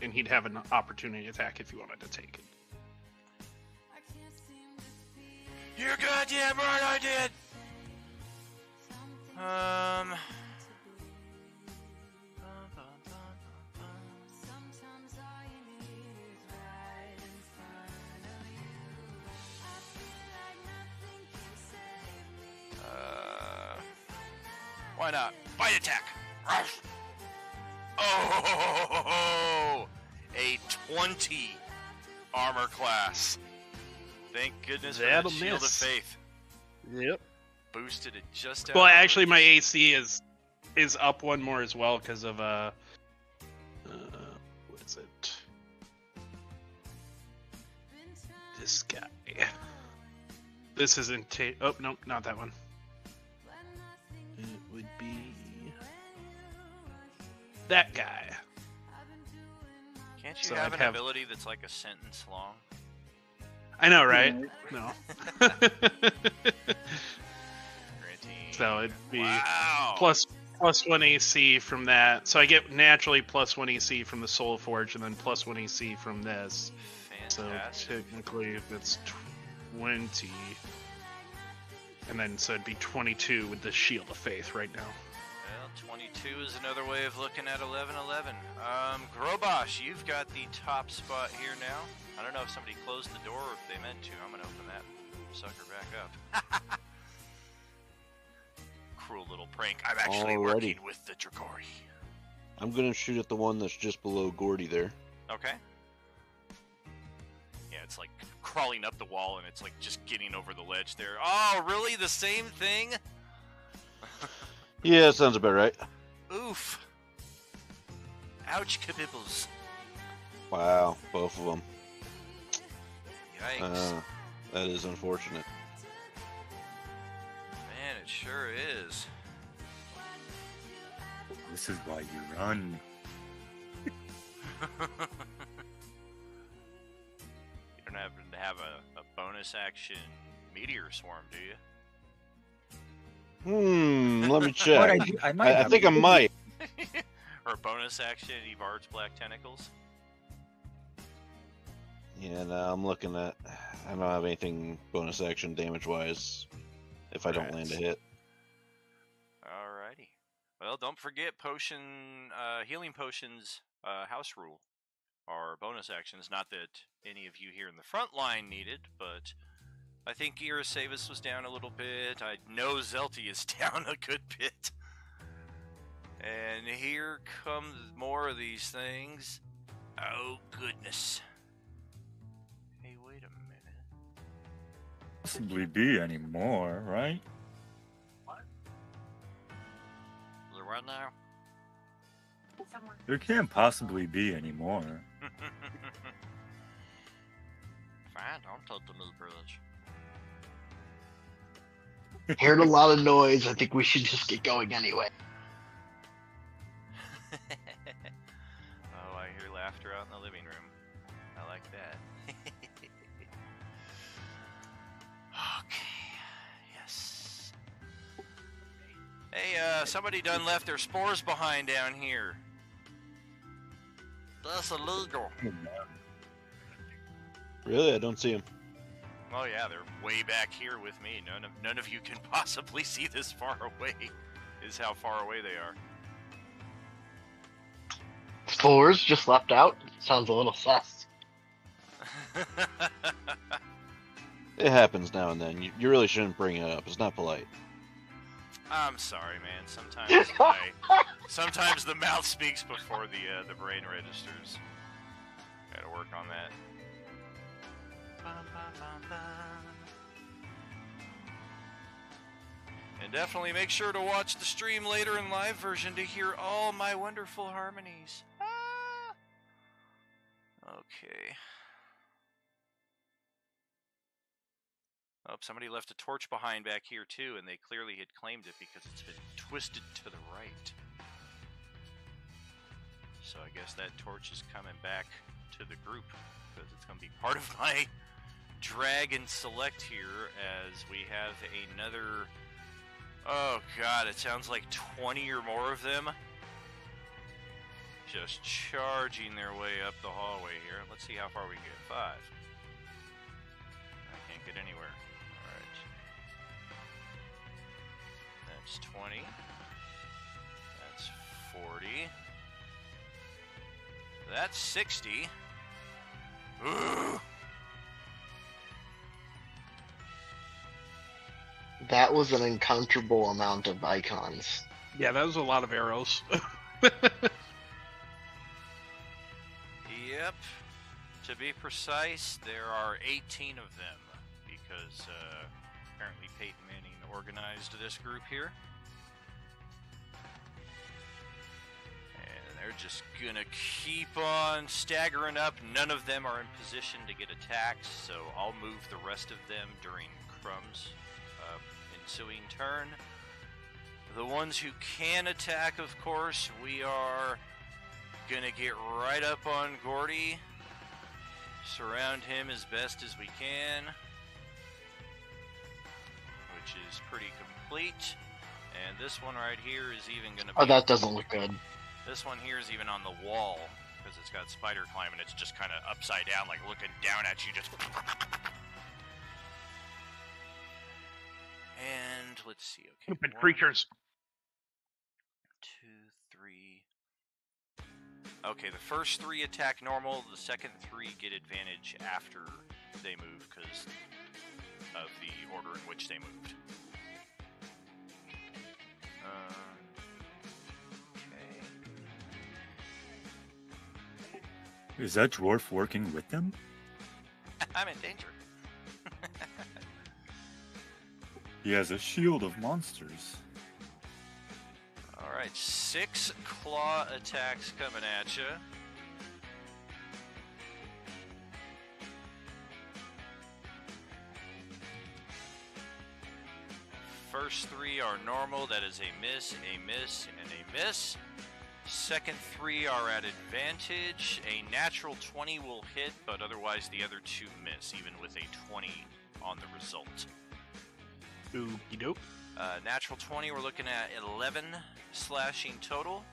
And he'd have an opportunity attack if he wanted to take it. You're goddamn right I did! Why not? Bite attack! Ruff. Oh! A 20 armor class. Thank goodness for That'll that Shield of miss. Faith. Yep. Boosted it just out. Well, actually, my AC is up one more as well because of what is it? This guy. This isn't. Oh no, not that one. It would be that guy. Can't you So have I'd an have- ability that's like a sentence long? I know, right? No. Granting. So it'd be Wow. plus 1 AC from that. So I get naturally plus 1 AC from the Soul Forge, and then plus 1 AC from this. Fantastic. So technically, that's 20. And then so it'd be 22 with the Shield of Faith right now. Well, 22 is another way of looking at 11-11. Grobosh, you've got the top spot here now. I don't know if somebody closed the door or if they meant to. I'm gonna open that sucker back up. Cruel little prank. I'm actually Alrighty. working with the Dragori. I'm gonna shoot at the one that's just below Gordy there. Okay. Yeah, it's like crawling up the wall and it's like just getting over the ledge there. Oh, really? The same thing? Yeah, that sounds about right. Oof. Ouch, kabibbles. Wow, both of them. Yikes. That is unfortunate. Man, it sure is. This is why you run. You don't happen to have a bonus action meteor swarm, do you? Let me What check. I might I have. think I might. Or a bonus action Evard's Black Tentacles? Yeah, no, I'm looking at. I don't have anything bonus action damage wise if I don't Right. land a hit. Alrighty. Well, don't forget healing potions house rule are bonus actions. Not that any of you here in the front line need it, but I think Irasavis was down a little bit. I know Zelty is down a good bit. And here comes more of these things. Oh, goodness. Hey, wait a minute. Possibly be anymore, right? What now? There can't possibly be anymore. Fine, don't touch the new bridge. Heard a lot of noise. I think we should just get going anyway. Oh, I hear laughter out in the living room. I like that. Okay. Yes. Hey, somebody done left their spores behind down here. That's illegal. Really? I don't see him. Oh yeah, they're way back here with me. None of you can possibly see this far away. Is how far away they are. Spores just left out? Sounds a little sus. It happens now and then. You really shouldn't bring it up. It's not polite. I'm sorry, man. Sometimes the mouth speaks before the brain registers. Gotta work on that. And definitely make sure to watch the stream later in live version to hear all my wonderful harmonies. Ah! Okay. Oh, somebody left a torch behind back here too, and they clearly had claimed it because it's been twisted to the right. So I guess that torch is coming back to the group because it's going to be part of my drag and select here as we have another... Oh god, it sounds like 20 or more of them just charging their way up the hallway here. Let's see how far we can get. 5. I can't get anywhere. Alright. That's 20. That's 40. That's 60. Ooh. That was an uncomfortable amount of icons. Yeah, that was a lot of arrows. Yep. To be precise, there are 18 of them because apparently Peyton Manning organized this group here. And they're just gonna keep on staggering up. None of them are in position to get attacked, so I'll move the rest of them during Crumb's ensuing turn. The ones who can attack, of course, we are gonna get right up on Gordy, surround him as best as we can, which is pretty complete. And this one right here is even gonna be... Oh, that doesn't look good. This one here is even on the wall, because it's got spider climb, and it's just kind of upside down, like looking down at you, just... And let's see, okay. Stupid 1, creatures. 2, 3. Okay, the first 3 attack normal, the second 3 get advantage after they move because of the order in which they moved. Okay. Is that dwarf working with them? I'm in danger. He has a shield of monsters. Alright, 6 claw attacks coming at you. First 3 are normal, that is a miss, and a miss. Second 3 are at advantage. A natural 20 will hit, but otherwise the other 2 miss, even with a 20 on the result. Okie doke. Natural 20, we're looking at 11 slashing total.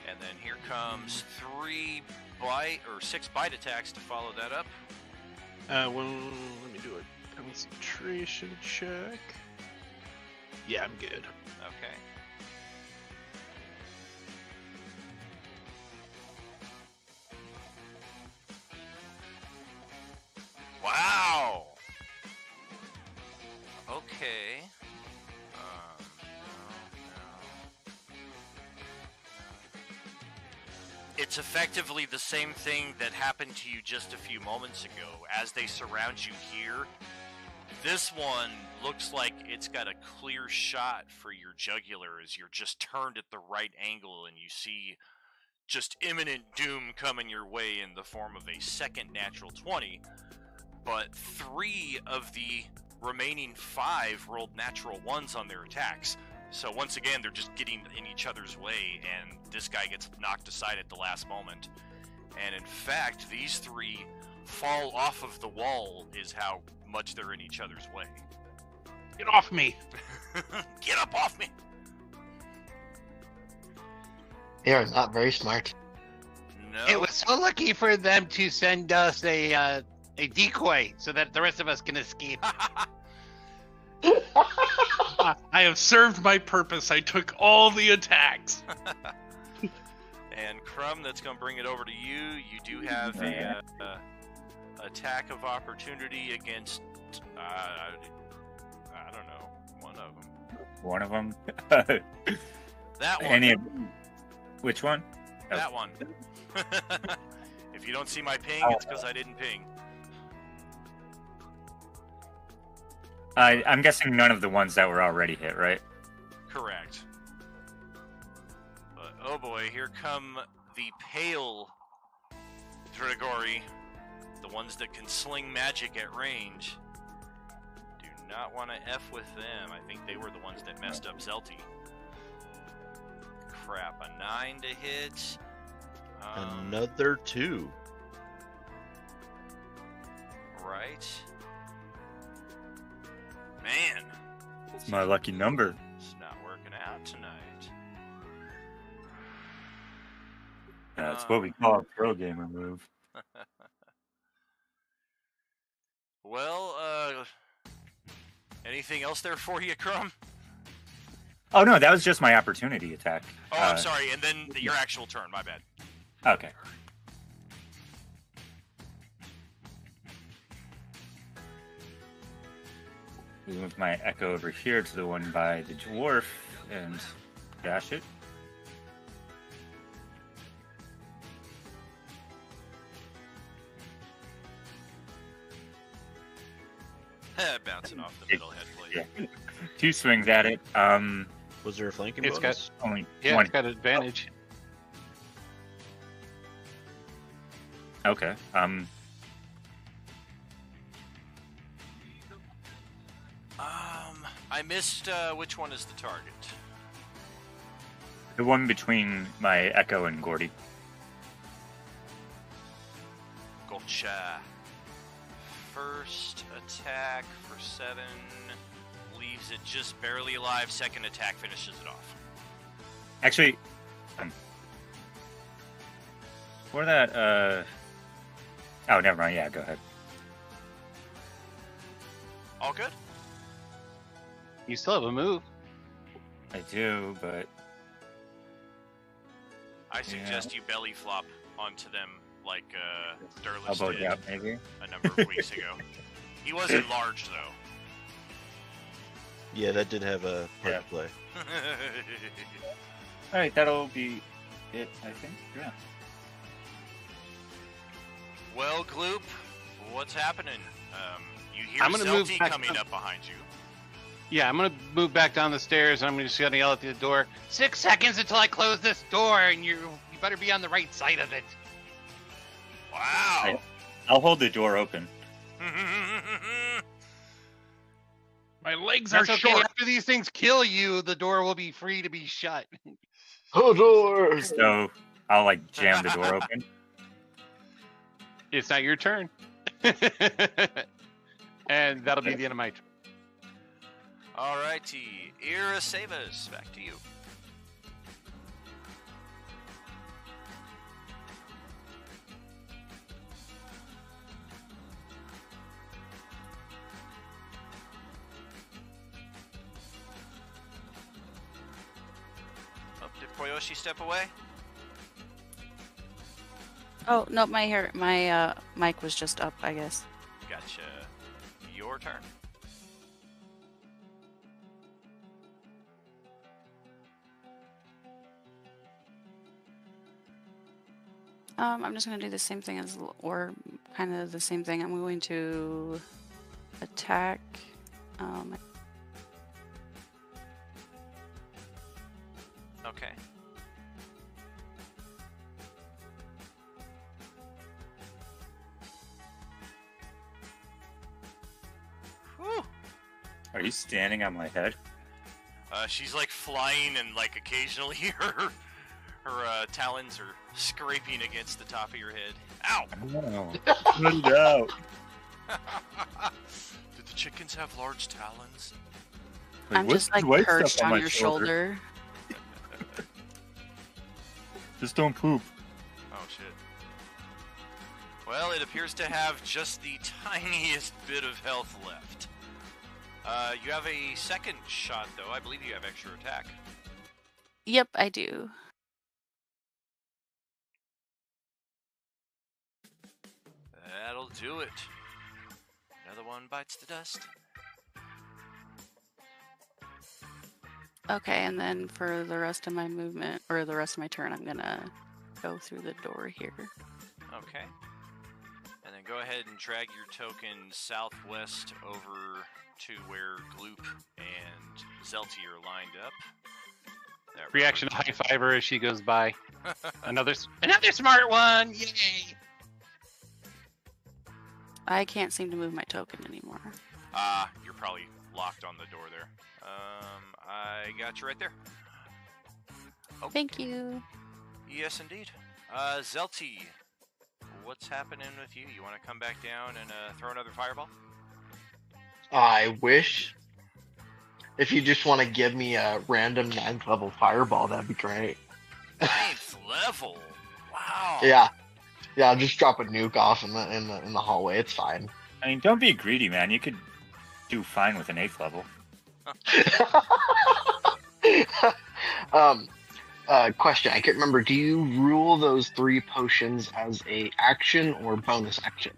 And then here comes 6 bite attacks to follow that up. Well, let me do it Concentration check. Yeah, I'm good. Okay. Wow. Okay. It's effectively the same thing that happened to you just a few moments ago. As they surround you here, this one looks like it's got a clear shot for your jugular as you're just turned at the right angle and you see just imminent doom coming your way in the form of a second natural 20. But 3 of the remaining 5 rolled natural 1s on their attacks. So once again, they're just getting in each other's way, and this guy gets knocked aside at the last moment. And in fact, these 3 fall off of the wall is how much they're in each other's way. Get off me! Get up off me! They are not very smart. No. It was so lucky for them to send us a decoy so that the rest of us can escape. I have served my purpose. I took all the attacks. And Crumb, that's going to bring it over to you. You do have a attack of opportunity against, I don't know, one of them. One of them. That one. Any of which one? That one. If you don't see my ping, it's because I didn't ping. I'm guessing none of the ones that were already hit, right? Correct. But oh boy, here come the pale Dragori, the ones that can sling magic at range. Do not want to F with them. I think they were the ones that messed up Zelty. Crap, a 9 to hit. Another 2. Right. Man, It's my lucky number. it's not working out tonight. That's what we call a pro gamer move. Well, anything else there for you, Crumb? Oh no, that was just my opportunity attack. Oh, I'm sorry, and then your actual turn, my bad. Okay. We move my echo over here to the one by the dwarf and dash it. Bouncing off the middle head plate. Yeah. 2 swings at it. Was there a flanking It's bonus? Only Yeah, one. it's got advantage. Okay. I missed, which one is the target? The one between my echo and Gordy. Gotcha. First attack for 7 leaves it just barely alive. Second attack finishes it off. Actually, for that, oh, never mind. Yeah, go ahead. All good? You still have a move. I do, but I suggest you belly flop onto them like Durlis elbow did drop maybe. a number of weeks ago. He wasn't large, though. Yeah, that did have a part to play. All right, that'll be it, I think. Yeah. Well, Gloop, what's happening? You hear I'm gonna move Zelty back coming up. up behind you. Yeah, I'm gonna move back down the stairs, and I'm just gonna yell at the door. 6 seconds until I close this door, and you better be on the right side of it. Wow. I'll hold the door open. My legs That's are okay. short. After these things kill you, the door will be free to be shut. Hodor! So I'll like jam the door open. It's not your turn. And that'll be the end of my turn. Alrighty, Ira Savas, back to you. Koyoshi step away? Oh no, my mic was just up, I guess. Gotcha. Your turn. I'm just gonna do the same thing or kind of the same thing. I'm going to attack. Okay. Whew. Are you standing on my head? She's like flying, and like occasionally her talons are scraping against the top of your head. Ow! No. Put it out. Do the chickens have large talons? Wait, I'm what's just like the white perched stuff on my your shoulder. Just don't poop. Oh shit. Well, it appears to have just the tiniest bit of health left. You have a second shot, though. I believe you have extra attack. Yep, I do. That'll do it. Another one bites the dust. Okay, and then for the rest of my movement, or the rest of my turn, I'm gonna go through the door here. Okay. And then go ahead and drag your token southwest over to where Gloop and Zelty are lined up. There we Reaction go. high five her as she goes by. Another smart one! Yay! I can't seem to move my token anymore. You're probably locked on the door there. I got you right there. Oh, Thank you. yes, indeed. Zelty, what's happening with you? You want to come back down and throw another fireball? I wish. If you just want to give me a random 9th level fireball, that'd be great. 9th level? Wow. Yeah. Yeah, I'll just drop a nuke off in the hallway. It's fine. I mean, don't be greedy, man. You could do fine with an 8th level. Question. I can't remember. Do you rule those 3 potions as a action or bonus action?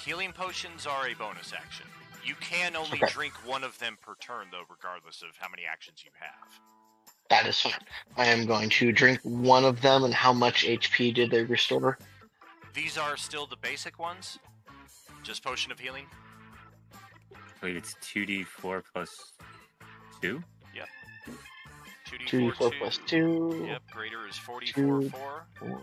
Healing potions are a bonus action. You can only Okay. drink one of them per turn, though, regardless of how many actions you have. That is fine. I am going to drink one of them. And how much HP did they restore? These are still the basic ones. Just potion of healing. Wait, it's 2d4 plus 2? 2d4 2d4 plus 2. Yep, greater is 4d4 2, 4. 4. And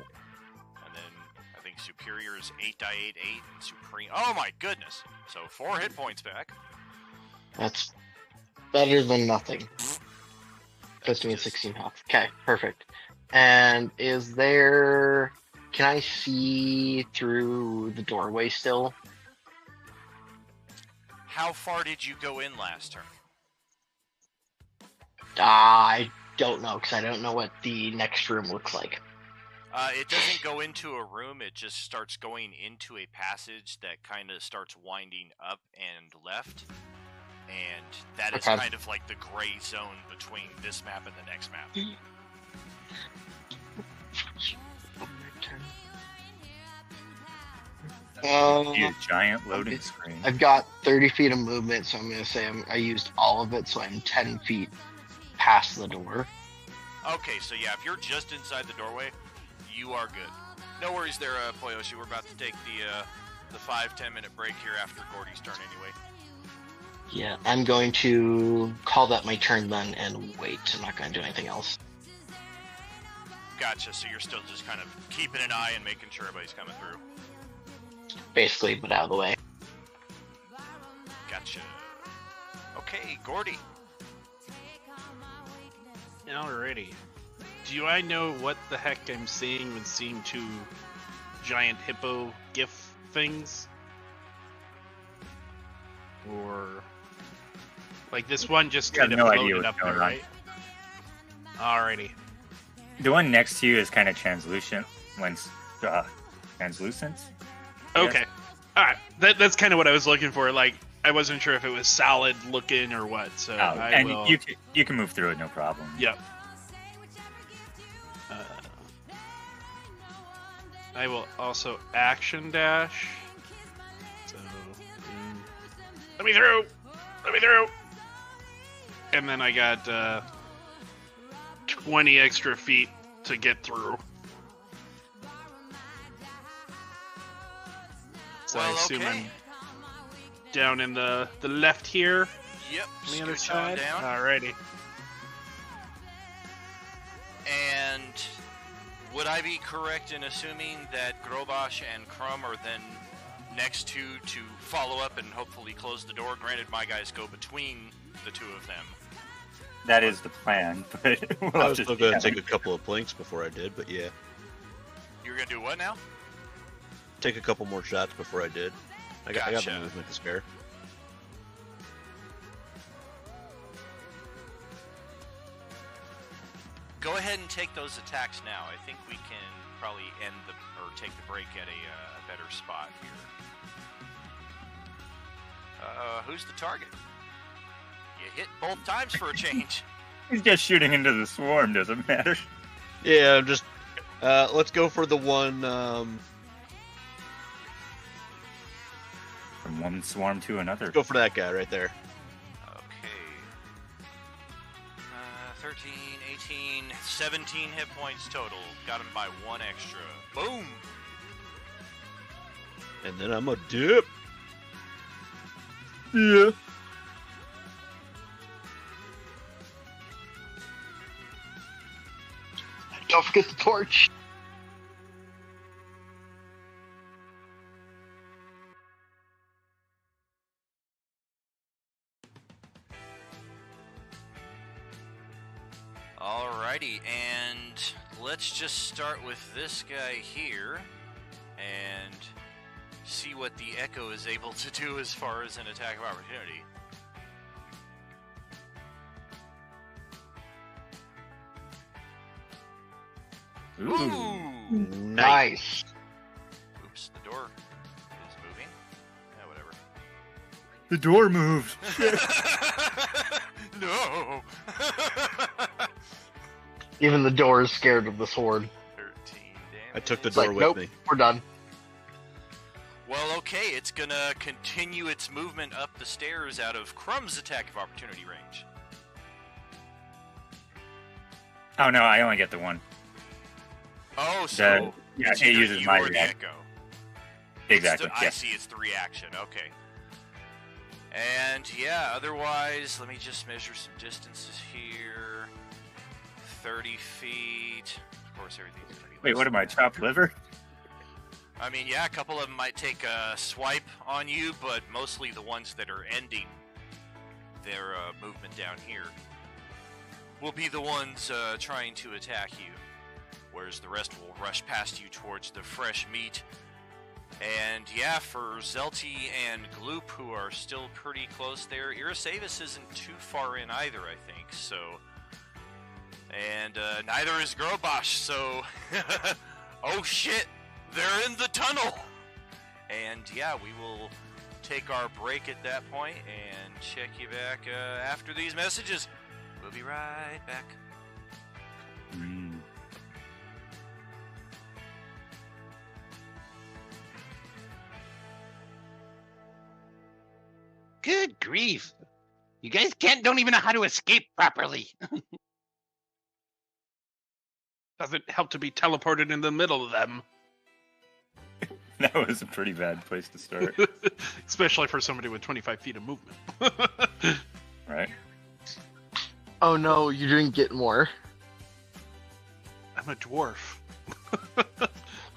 then I think superior is 8 die 8 8. And supreme. Oh my goodness! So 4 hit points back. That's better than nothing. Puts me at Just- 16 health. Okay, perfect. And is there... Can I see through the doorway still? How far did you go in last turn? I don't know, because I don't know what the next room looks like. It doesn't go into a room, it just starts going into a passage that kind of starts winding up and left. And that is Okay. kind of like the gray zone between this map and the next map. You a giant loading okay. screen. I've got 30 feet of movement, so I'm going to say I used all of it, so I'm 10 feet past the door. Okay, so yeah, if you're just inside the doorway, you are good. No worries there, Poyoshi. We're about to take the 5-10 minute break here after Gordy's turn anyway. Yeah, I'm going to call that my turn then and wait. I'm not going to do anything else. Gotcha, so you're still just kind of keeping an eye and making sure everybody's coming through. Basically, but out of the way. Gotcha. Okay, Gordy. Alrighty. Do I know what the heck I'm seeing when seeing 2 giant hippo GIF things? Or like this one just You have kind of no idea floated what's up there, going on. right? Alrighty. The one next to you is kind of translucent. Translucent? Okay. Alright. That's kind of what I was looking for. Like, I wasn't sure if it was solid looking or what, so Oh, I and will... you can move through it, no problem. Yep. I will also action dash. So, let me through! Let me through! And then I got 20 extra feet to get through. So I Well, assume okay. I'm down in the left here Yep. on the other scooch on side. down. Alrighty. And would I be correct in assuming that Grobosh and Crumb are then next to follow up and hopefully close the door? Granted, my guys go between the two of them. That is the plan, but we'll I have was to still see going how- to take a couple of planks before I did, but yeah. You're gonna do what now? Take a couple more shots before I did. I got the Gotcha. movement to spare. Go ahead and take those attacks now. I think we can probably take the break at a better spot here. Who's the target? You hit both times for a change. He's just shooting into the swarm, doesn't matter. Yeah, I'm just. Let's go for the one. From one swarm to another. Go for that guy right there. Okay. 13, 18, 17 hit points total. Got him by one extra. Boom! And then I'm a dip. Yeah. Don't forget the torch. Alrighty, and let's just start with this guy here and see what the Echo is able to do as far as an attack of opportunity. Ooh! Nice. Oops, the door is moving. Yeah, whatever. The door moved. No! Even the door is scared of the sword. 13 damage. I took the It's door like, with nope, me. we're done. Well, okay, it's gonna continue its movement up the stairs out of Crumb's attack of opportunity range. Oh no, I only get the one. Oh, so yeah, it's it either uses you my or the reaction. Echo. Exactly. I Yeah. see, it's the reaction. Okay. And yeah, otherwise, let me just measure some distances here. 30 feet. Of course, everything's gonna be. Wait, what am I? Chopped liver? I mean, yeah, a couple of them might take a swipe on you, but mostly the ones that are ending their movement down here will be the ones trying to attack you, whereas the rest will rush past you towards the fresh meat. And yeah, for Zelty and Gloop, who are still pretty close there, Irasavis isn't too far in either, I think, so... And neither is Grobosh, so... Oh shit! They're in the tunnel! And yeah, we will take our break at that point and check you back after these messages. We'll be right back. Good grief. You guys don't even know how to escape properly. Doesn't help to be teleported in the middle of them. That was a pretty bad place to start. Especially for somebody with 25 feet of movement. Right? Oh no, you didn't get more. I'm a dwarf.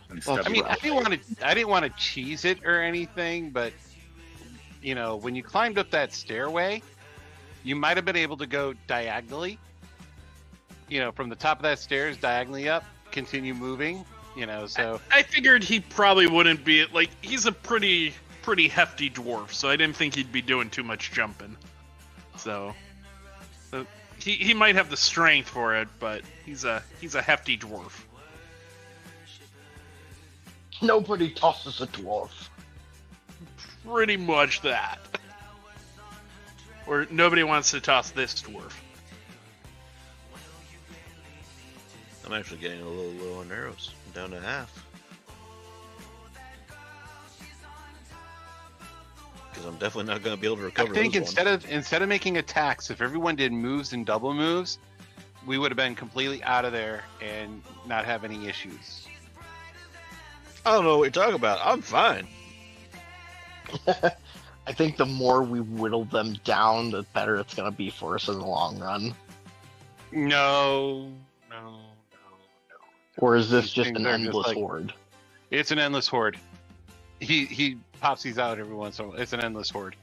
I'm Well, I mean, Right. I didn't want to cheese it or anything, but you know, when you climbed up that stairway, you might have been able to go diagonally. You know, from the top of that stairs, diagonally up, continue moving. You know, so I figured he probably wouldn't be like he's a pretty hefty dwarf, so I didn't think he'd be doing too much jumping. So he might have the strength for it, but he's a hefty dwarf. Nobody tosses a dwarf. Pretty much that. Or nobody wants to toss this dwarf. I'm actually getting a little low on arrows. I'm down to half. because I'm definitely not going to be able to I recover. think this one. instead of making attacks, if everyone did moves and double moves, we would have been completely out of there and not have any issues. I don't know what you're talking about. I'm fine. I think the more we whittle them down, the better it's going to be for us in the long run. No. Or is this These just things an are just endless like- horde? It's an endless horde. He pops these out every once in a while. It's an endless horde.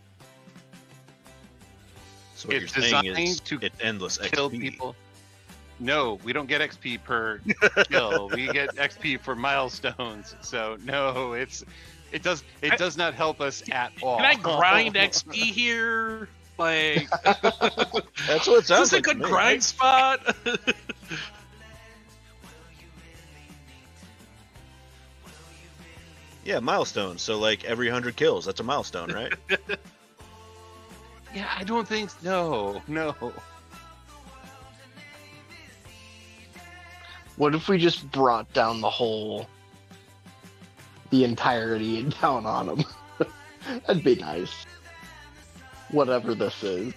So what It's you're saying is designed to it's endless Kill XP. people. No, we don't get XP per kill. We get XP for milestones. So no, it does not help us at all. Can I grind XP here? Like, That's what it is sounds this a like. to good me. grind spot? Yeah, milestones. So like every 100 kills, that's a milestone, right? Yeah, I don't think no. What if we just brought down the entirety down on them? That'd be nice. Whatever this is.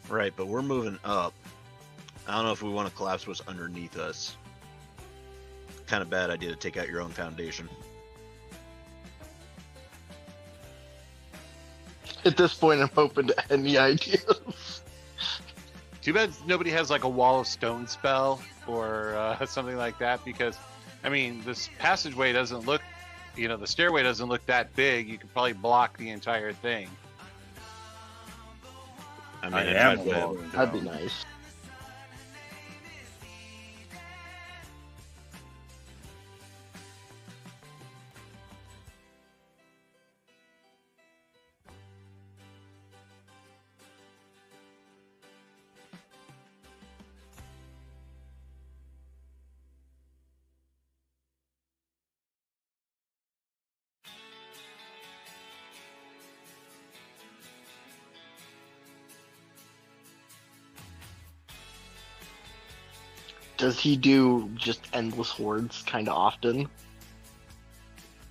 Right, but we're moving up. I don't know if we want to collapse what's underneath us. Kind of bad idea to take out your own foundation. At this point, I'm open to any ideas. Too bad nobody has like a wall of stone spell or something like that, because I mean this passageway doesn't look, the stairway doesn't look that big. You could probably block the entire thing. I mean, I I am tried that. willing to- That'd be nice. Does he do just endless hordes kind of often?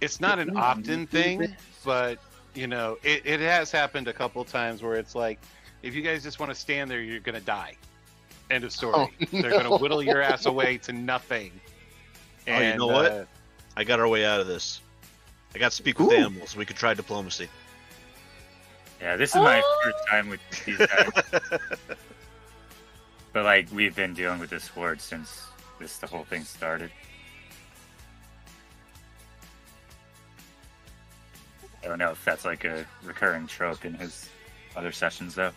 It's not an often thing, but it has happened a couple times where it's like, if you guys just want to stand there, you're gonna die. End of story. Oh, They're no. gonna whittle your ass away to nothing. Oh, you know what? I got our way out of this. I got to speak with Ooh. animals. We could try diplomacy. Yeah, this is my first time with these guys. But like we've been dealing with this horde since the whole thing started. I don't know if that's like a recurring trope in his other sessions though.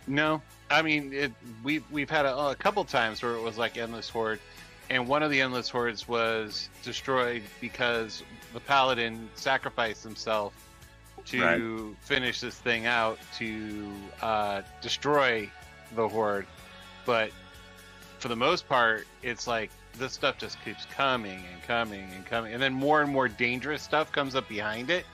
No, I mean we've had a couple times where it was like endless horde, and one of the endless hordes was destroyed because the paladin sacrificed himself to finish this thing out to destroy the horde. But for the most part, it's like this stuff just keeps coming and coming and coming, and then more and more dangerous stuff comes up behind it.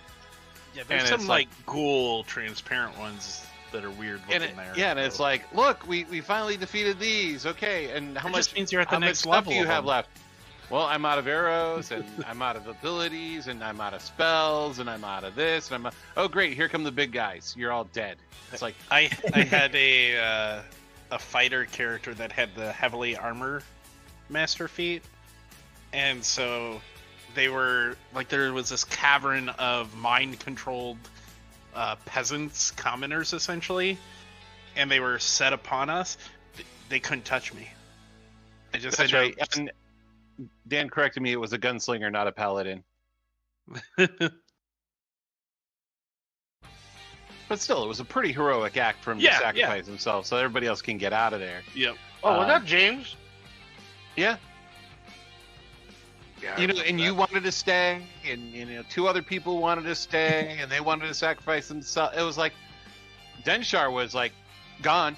Yeah, there's And some it's like ghoul transparent ones that are weird looking there. Yeah, and it's like, look, we finally defeated these. Okay, and how It much? just means you're at the how much next stuff level do you of have them. left? Well, I'm out of arrows, and I'm out of abilities, and I'm out of spells, and I'm out of this, and oh great, here come the big guys. You're all dead. It's like, I had a fighter character that had the heavily armor master feat, and so they were like, there was this cavern of mind controlled peasants, commoners essentially, and they were set upon us. They couldn't touch me. I just that's had right. And Dan corrected me; it was a gunslinger, not a paladin. to. But still, it was a pretty heroic act for him Yeah, to sacrifice himself, so everybody else can get out of there. Yep. Oh, was Um, that James? Yeah. Yeah. And you wanted to stay, and two other people wanted to stay, and they wanted to sacrifice themselves. It was like Denshar was like, gone,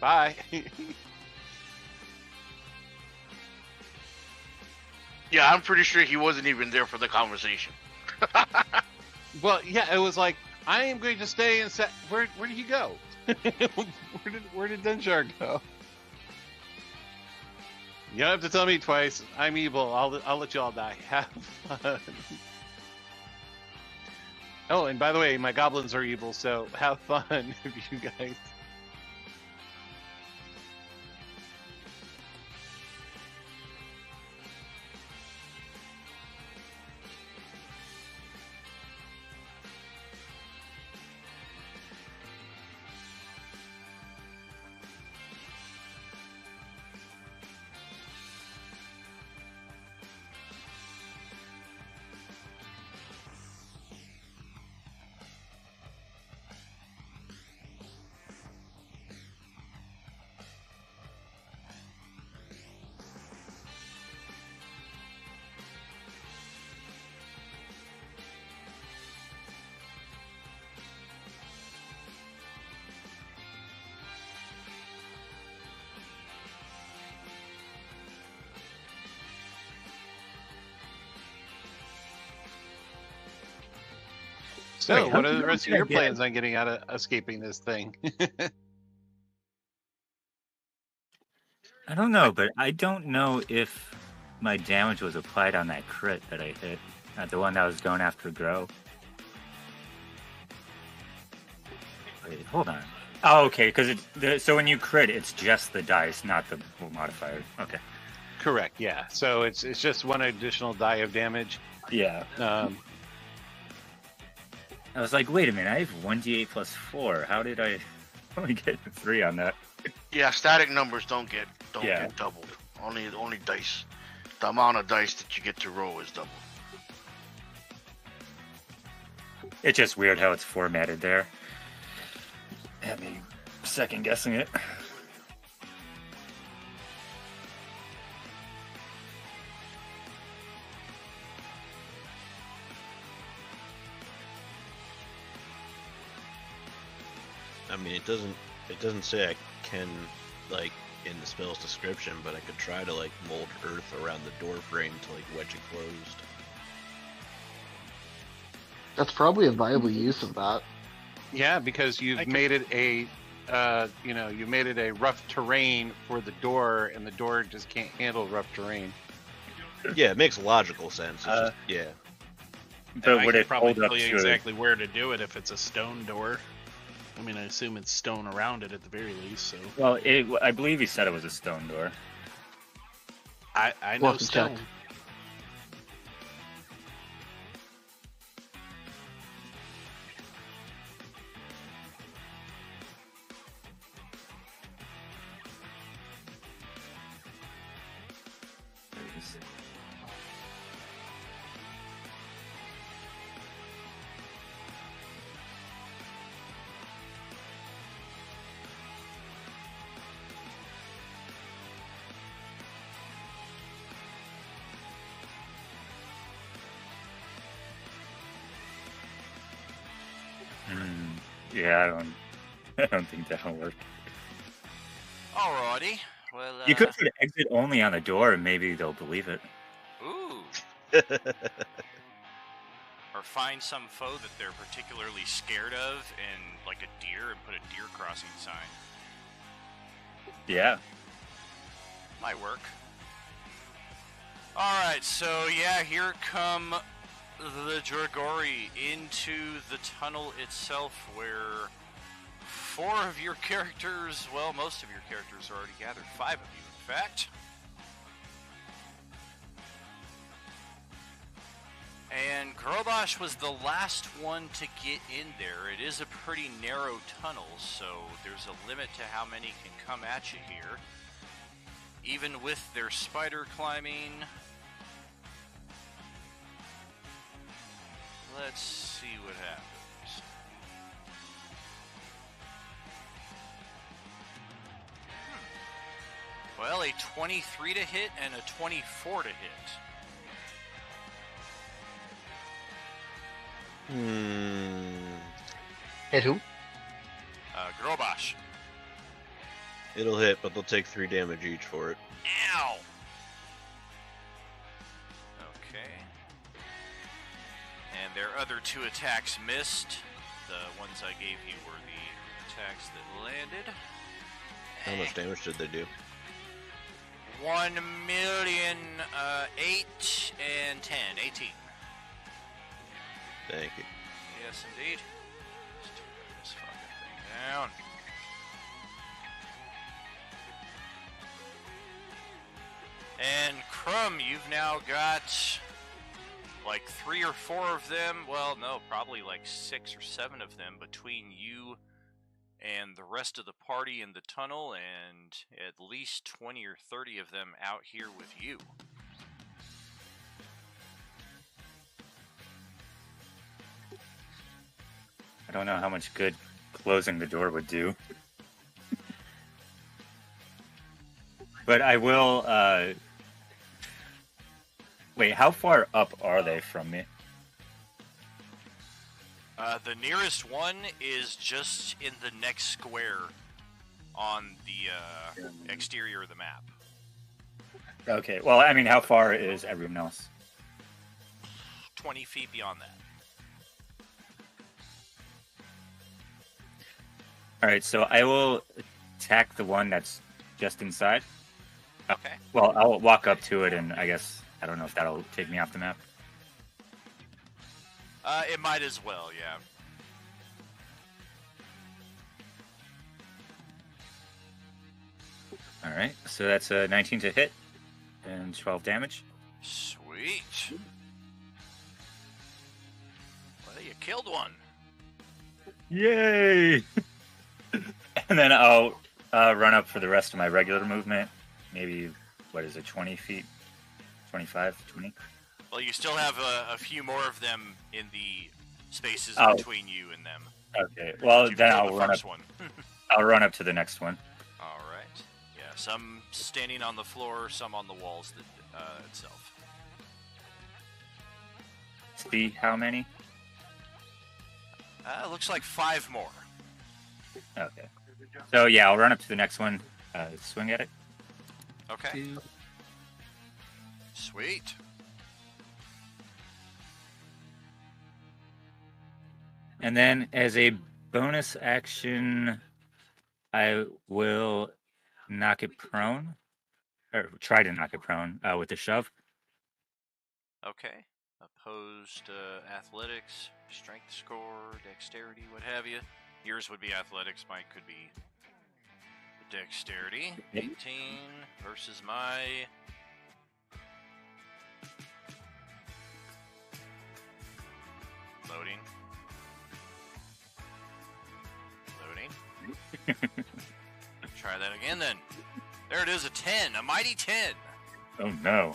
bye. Yeah, I'm pretty sure he wasn't even there for the conversation. Well, yeah, it was like, I am going to stay and where did he go? where did Denshar go? You don't have to tell me twice. I'm evil. I'll let you all die. Have fun. Oh, and by the way, my goblins are evil, so have fun if you guys. So, Wait, how what are the did rest of I your get- plans on getting out of escaping this thing? I don't know, but I don't know if my damage was applied on that crit that I hit. The one that was going after Grow. Wait, hold on. Oh, okay, because so when you crit, it's just the dice, not the modifier. Okay. Correct. Yeah. So it's just one additional die of damage. Yeah. I was like, wait a minute, I have 1d8 plus 4. How did I only get 3 on that? Yeah, static numbers don't get Yeah. doubled. Only dice. The amount of dice that you get to roll is doubled. It's just weird how it's formatted there. Had me second guessing it. I mean, it doesn't say I can, like, in the spell's description, but I could try to, like, mold earth around the door frame to, like, wedge it closed. That's probably a viable use of that. Yeah, because you've made it a, you made it a rough terrain for the door, and the door just can't handle rough terrain. Yeah, it makes logical sense. It's just, yeah. And I would could it probably hold up tell you to exactly where to do it if it's a stone door. I mean, I assume it's stone around it at the very least. So Well, I believe he said it was a stone door. I We'll know have to check. stone. Yeah, I don't think that'll work. Alrighty. Well, You could put exit only on the door, and maybe they'll believe it. Ooh. Or find some foe that they're particularly scared of, and like a deer, and put a deer crossing sign. Yeah. Might work. Alright, so yeah, here come the Dragori into the tunnel itself, where 4 of your characters, well, most of your characters are already gathered. 5 of you, in fact. And Grobosh was the last one to get in there. It is a pretty narrow tunnel, so there's a limit to how many can come at you here. Even with their spider climbing. Let's see what happens. Well, a 23 to hit and a 24 to hit. Hit who? Grobosh. It'll hit, but they'll take 3 damage each for it. Ow! Okay. And their other 2 attacks missed. The ones I gave you were the attacks that landed. How much damage did they do? 1,000,000, 8 and 10, 18. Thank you. Yes, indeed. Let's tear this fucking thing down. And Crumb, you've now got like 3 or 4 of them. Well, no, probably like 6 or 7 of them between you and the rest of the party in the tunnel, and at least 20 or 30 of them out here with you. I don't know how much good closing the door would do. But I will, wait, how far up are they from me? The nearest one is just in the next square on the exterior of the map. Okay, well, I mean, how far is everyone else? 20 feet beyond that. Alright, so I will attack the one that's just inside. Okay. Well, I'll walk up to it, and I guess, I don't know if that'll take me off the map. It might as well, yeah. Alright, so that's a 19 to hit, and 12 damage. Sweet. Well, you killed one. Yay! And then I'll run up for the rest of my regular movement. Maybe, what is it, 20 feet? 25, 20? Well, you still have a few more of them in the spaces between you and them. Okay, well, You've then killed I'll the run up. first one. I'll run up to the next one. All right. Yeah, some standing on the floor, some on the walls itself. See how many? Looks like 5 more. Okay. So yeah, I'll run up to the next one, swing at it. Okay. Sweet. And then as a bonus action, I will knock it prone, or try to knock it prone with a shove. Okay. Opposed athletics, strength score, dexterity, what have you. Yours would be athletics, mine could be dexterity. 18 versus my... Loading. Try that again then. There it is, a 10, a mighty 10. Oh no.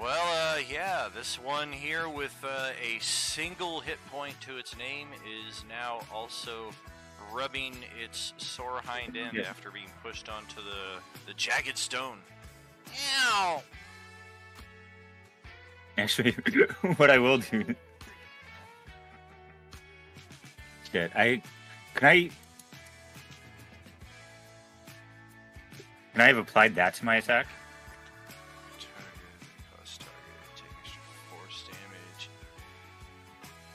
Well, yeah, this one here with a single hit point to its name is now also rubbing its sore hind end after being pushed onto the jagged stone. Ow! Actually, what I will do... Shit, Can I have applied that to my attack? Take extra force damage.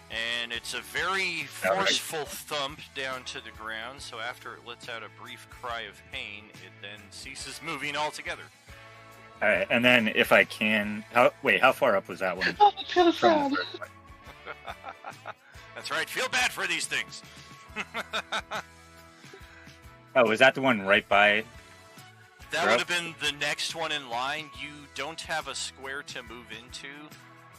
And it's a very forceful thump down to the ground, so after it lets out a brief cry of pain, it then ceases moving altogether. Alright, and then if I can... how far up was that one? Oh, that's kind of sad. That's right, feel bad for these things. Oh, was that the one right by... That would have been the next one in line. You don't have a square to move into.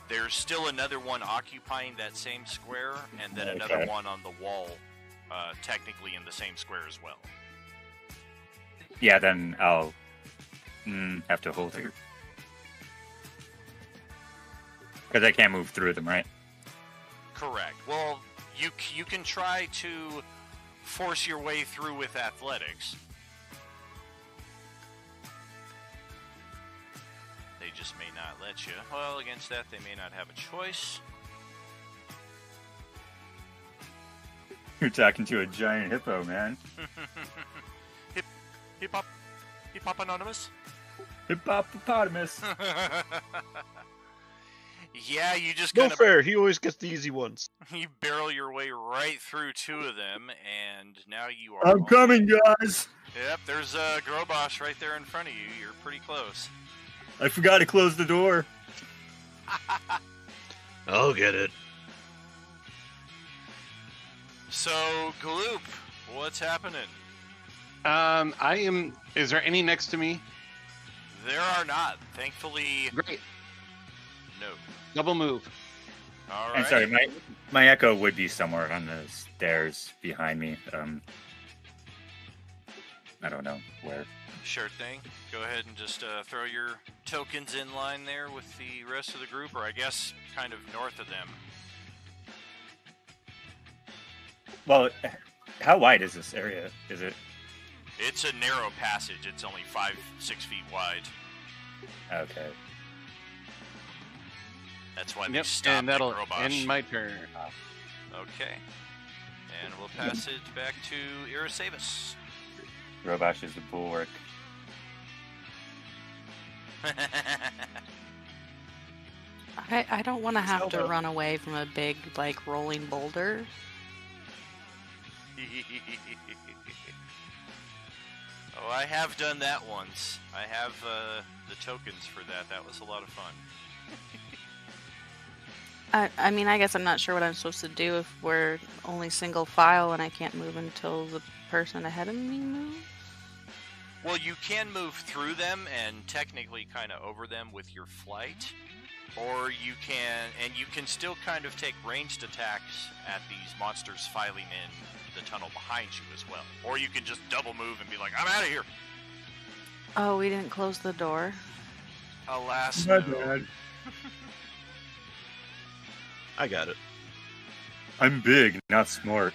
There's still another one occupying that same square, and then another one on the wall, technically in the same square as well. Yeah, then I'll have to hold it. Because I can't move through them, right? Correct. Well, you can try to force your way through with athletics. They just may not let you. Well, against that, they may not have a choice. You're talking to a giant hippo, man. Hip hop anonymous. Hippopotamus. Yeah, you just No kind of fair. He always gets the easy ones. you barrel your way right through 2 of them, and now you are. I'm coming, guys. Yep, there's a Grobosh right there in front of you. You're pretty close. I forgot to close the door. I'll get it. So, Gloop, what's happening? I am. Is there any next to me? There are not. Thankfully, Great. no. Double move. All And right. sorry, my echo would be somewhere on the stairs behind me. I don't know where. Sure thing. Go ahead and just throw your tokens in line there with the rest of the group, or I guess kind of north of them. Well, how wide is this area? Is it? It's a narrow passage. It's only 5-6 feet wide. Okay. That's why they Yep, stopped and that'll at Grobosh. end my turn. Okay. And we'll pass it back to Irasabus. Robash is the bulwark. I don't want to have to Zelda. run away from a big, like, rolling boulder. Oh, I have done that once. I have the tokens for that. That was a lot of fun. I mean, I guess I'm not sure what I'm supposed to do if we're only single file and I can't move until the person ahead of me moves. Well, you can move through them and technically kind of over them with your flight, or you can still kind of take ranged attacks at these monsters filing in the tunnel behind you as well. Or you can just double move and be like, I'm out of here. Oh, we didn't close the door. Alas, My no. bad. I got it. I'm big, not smart.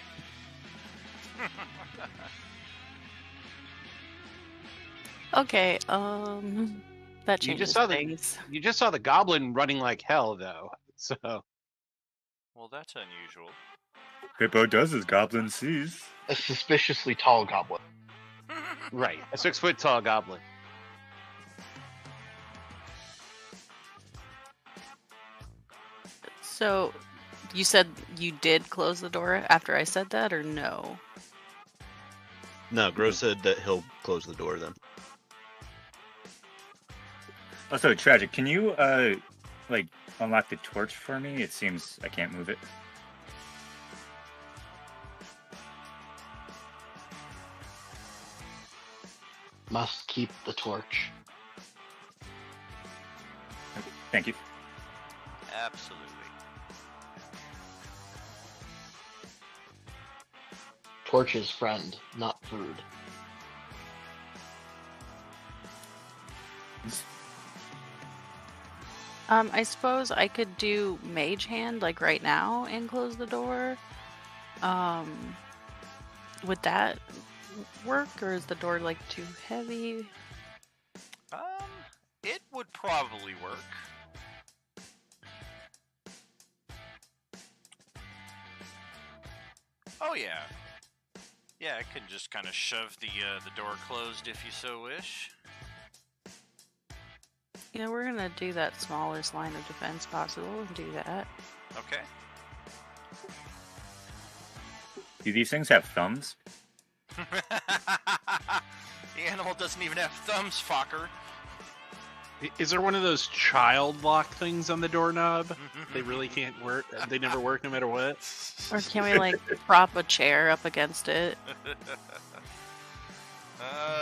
Okay, that You changes just saw things. You just saw the goblin running like hell, though. So Well, that's unusual. Hippo does as goblin sees. A suspiciously tall goblin. right, a 6-foot tall goblin. So, you said you did close the door after I said that, or no? No, Gross said that he'll close the door then. Also, Tragic, can you like unlock the torch for me? It seems I can't move it. Must keep the torch. Okay, thank you. Absolutely. Torch is friend, not food. I suppose I could do Mage Hand, like right now, and close the door. Would that work, or is the door, like, too heavy? It would probably work. Oh yeah. Yeah, I can just kind of shove the door closed if you so wish. Yeah, we're gonna do that smallest line of defense possible and do that. Okay. Do these things have thumbs? The animal doesn't even have thumbs, fucker. Is there one of those child lock things on the doorknob? They really can't work. They never work no matter what. Or can we, like, prop a chair up against it?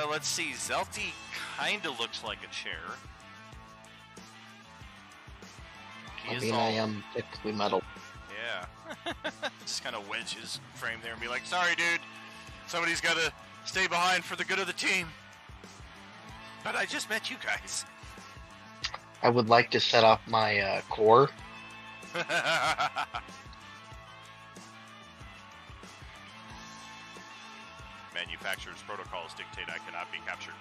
Let's see. Zelty kind of looks like a chair. He I is mean, all- I am technically metal. Yeah. Just kind of wedge his frame there and be like, sorry, dude. Somebody's got to stay behind for the good of the team. But I just met you guys. I would like to set up my core. Manufacturer's protocols dictate I cannot be captured.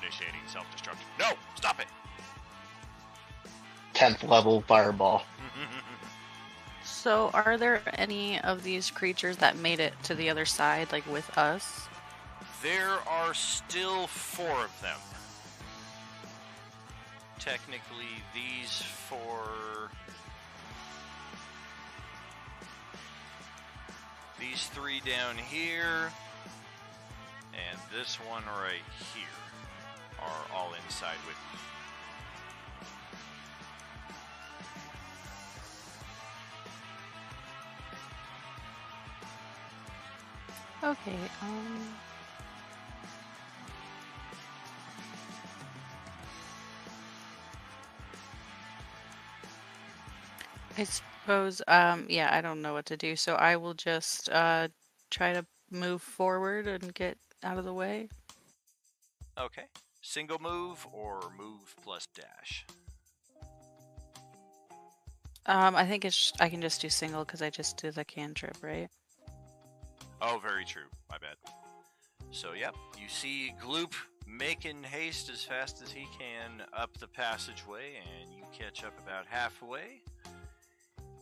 Initiating self-destruction. No! Stop it! 10th level fireball. So, are there any of these creatures that made it to the other side, like, with us? There are still 4 of them. Technically, these 4... These 3 down here, and this one right here are all inside with me. Okay, I suppose, yeah, I don't know what to do, so I will just, try to move forward and get out of the way. Okay. Single move or move plus dash? I think I can just do single because I just did the cantrip, right? Oh, very true. My bad. So, yep, you see Gloop making haste as fast as he can up the passageway, and you catch up about halfway.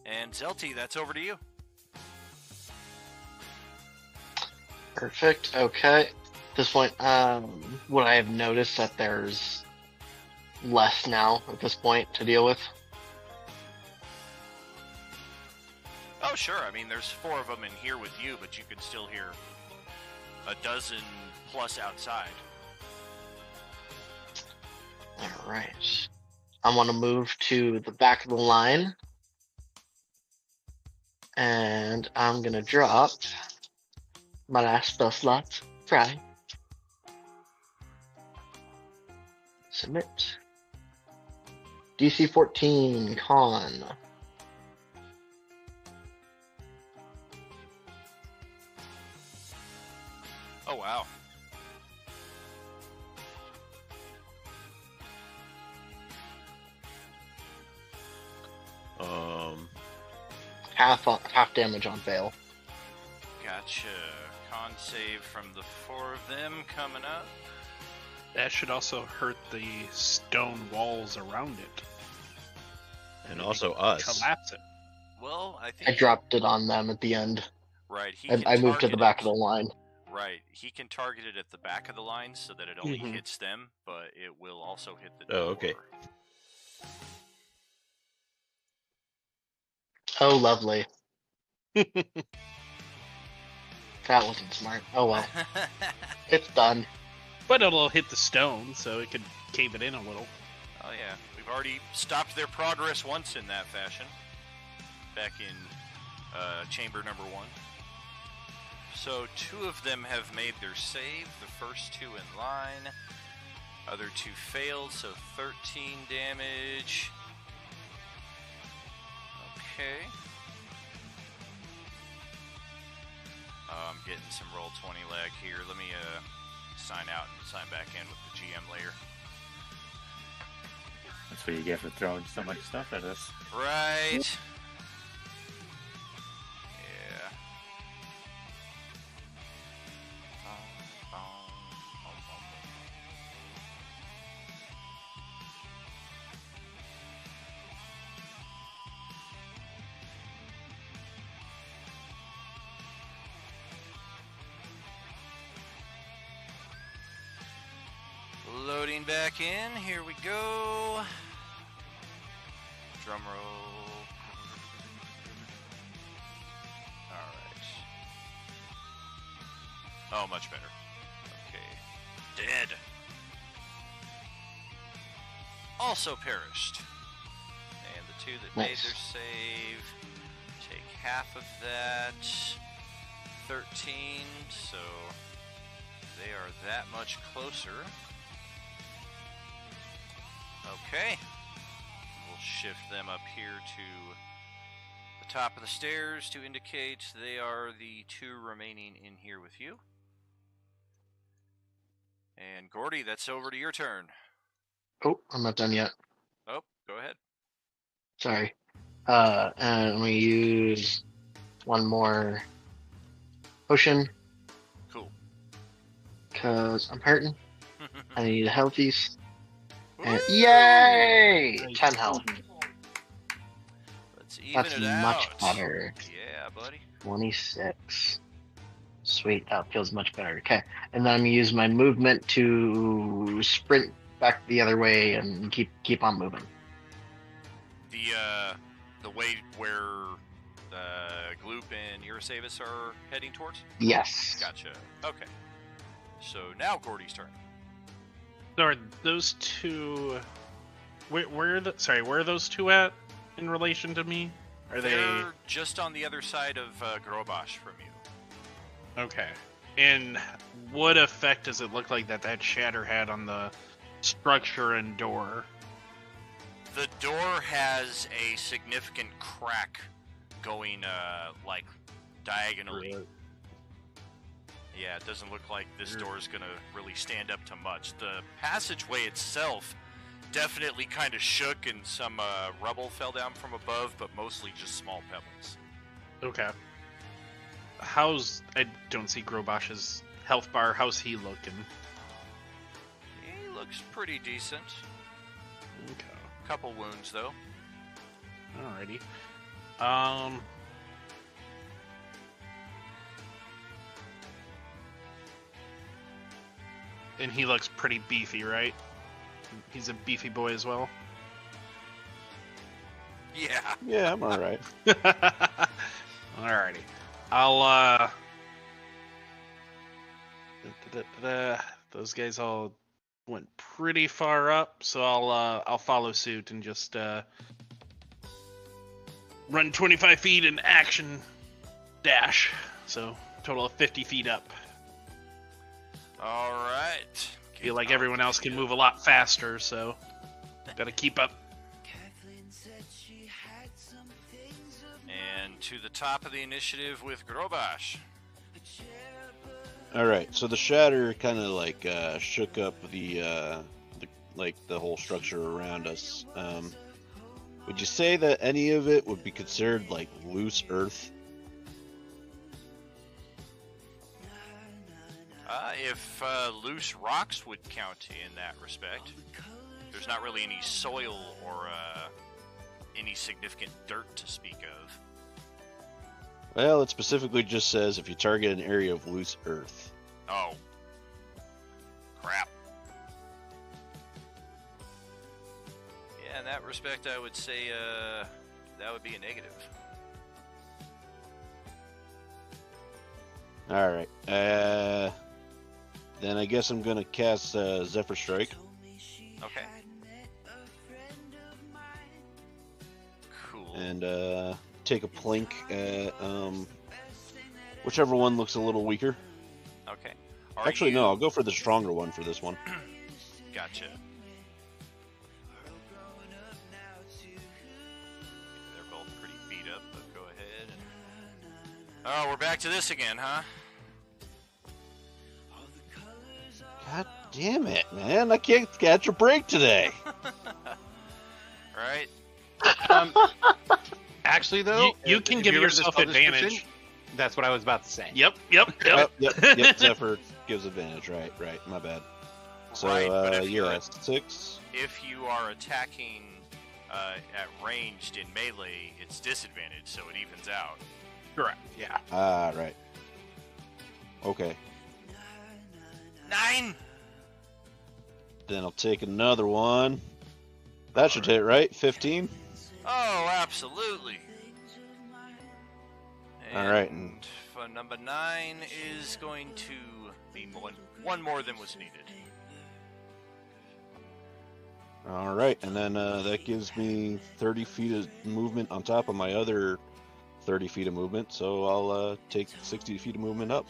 And Zelty, that's over to you. Perfect. Okay. At this point, would I have noticed that there's less now at this point to deal with? Oh, sure. I mean, there's 4 of them in here with you, but you can still hear a dozen plus outside. All right. I want to move to the back of the line. And I'm going to drop my last spell slot. Fry. Submit. DC 14, con. Oh, wow. Half damage on fail. Gotcha. Con save from the 4 of them coming up. That should also hurt the stone walls around it. And also us. Collapse it. Well, I think... I dropped it on them at the end. Right. I moved to the back of the line. Right. He can target it at the back of the line so that it only hits them, but it will also hit the door. Oh, okay. Oh, lovely. That wasn't smart. Oh well. It's done. But it'll hit the stone, so it could cave it in a little. Oh yeah, we've already stopped their progress once in that fashion. Back in chamber number 1. So 2 of them have made their save. The first 2 in line. Other 2 failed, so 13 damage. Okay. I'm getting some roll 20 lag here. Let me sign out and sign back in with the GM later. That's what you get for throwing so much stuff at us. Right. Yeah. Loading back in. Here we go. Drum roll. Alright. Oh, much better. Okay. Dead. Also perished. And the 2 that made their save take half of that. 13, so they are that much closer. Okay. We'll shift them up here to the top of the stairs to indicate they are the 2 remaining in here with you. And Gordy, that's over to your turn. Oh, I'm not done yet. Oh, go ahead. Sorry. And we use one more potion. Cool. Because I'm hurting. I need healthies. And yay! 10 health. Let's even That's it out. much better. Yeah, buddy. 26. Sweet, that feels much better. Okay, and then I'm gonna use my movement to sprint back the other way and keep on moving. The way where Gloop and Irasavis are heading towards? Yes. Gotcha. Okay. So now Gordy's turn. So are those 2? Where are those 2 at in relation to me? Are They're just on the other side of Grobosh from you. Okay. And what effect does it look like that shatter had on the structure and door? The door has a significant crack going, like, diagonally. Yeah, it doesn't look like this door is going to really stand up to much. The passageway itself definitely kind of shook and some rubble fell down from above, but mostly just small pebbles. Okay. I don't see Grobosh's health bar. How's he looking? He looks pretty decent. Okay. Couple wounds, though. Alrighty. And he looks pretty beefy, right? He's a beefy boy as well. Yeah. Yeah, I'm all right. Alrighty. I'll those guys all went pretty far up, so I'll follow suit and just run 25 feet in action dash. So total of 50 feet up. All right. Feel like everyone else can move a lot faster, so gotta keep up. And to the top of the initiative with Grobosh. All right, so the shatter kind of like shook up the whole structure around us. Would you say that any of it would be considered like loose earth? If loose rocks would count in that respect, there's not really any soil or any significant dirt to speak of. Well, it specifically just says if you target an area of loose earth. Oh. Crap. Yeah, in that respect, I would say that would be a negative. All right. Then I guess I'm gonna cast Zephyr Strike. Okay. Cool. And take a plink at whichever one looks a little weaker. Okay. Actually, no, I'll go for the stronger one for this one. Gotcha. They're both pretty beat up, but go ahead. Oh, we're back to this again, huh? God damn it, man! I can't catch a break today. Right? Actually, though, You can if give you read the yourself spell description, advantage. That's what I was about to say. Yep. Yep. Zephyr gives advantage. Right. My bad. So Right, but if you're yeah, 6. If you are attacking at ranged in melee, it's disadvantage, so it evens out. Correct. Yeah. Ah, right. Okay. 9. Then I'll take another one. That should hit, right? 15. Oh, absolutely. All right. And for number 9 is going to be one more than was needed. All right, and then that gives me 30 feet of movement on top of my other 30 feet of movement, so I'll take 60 feet of movement up.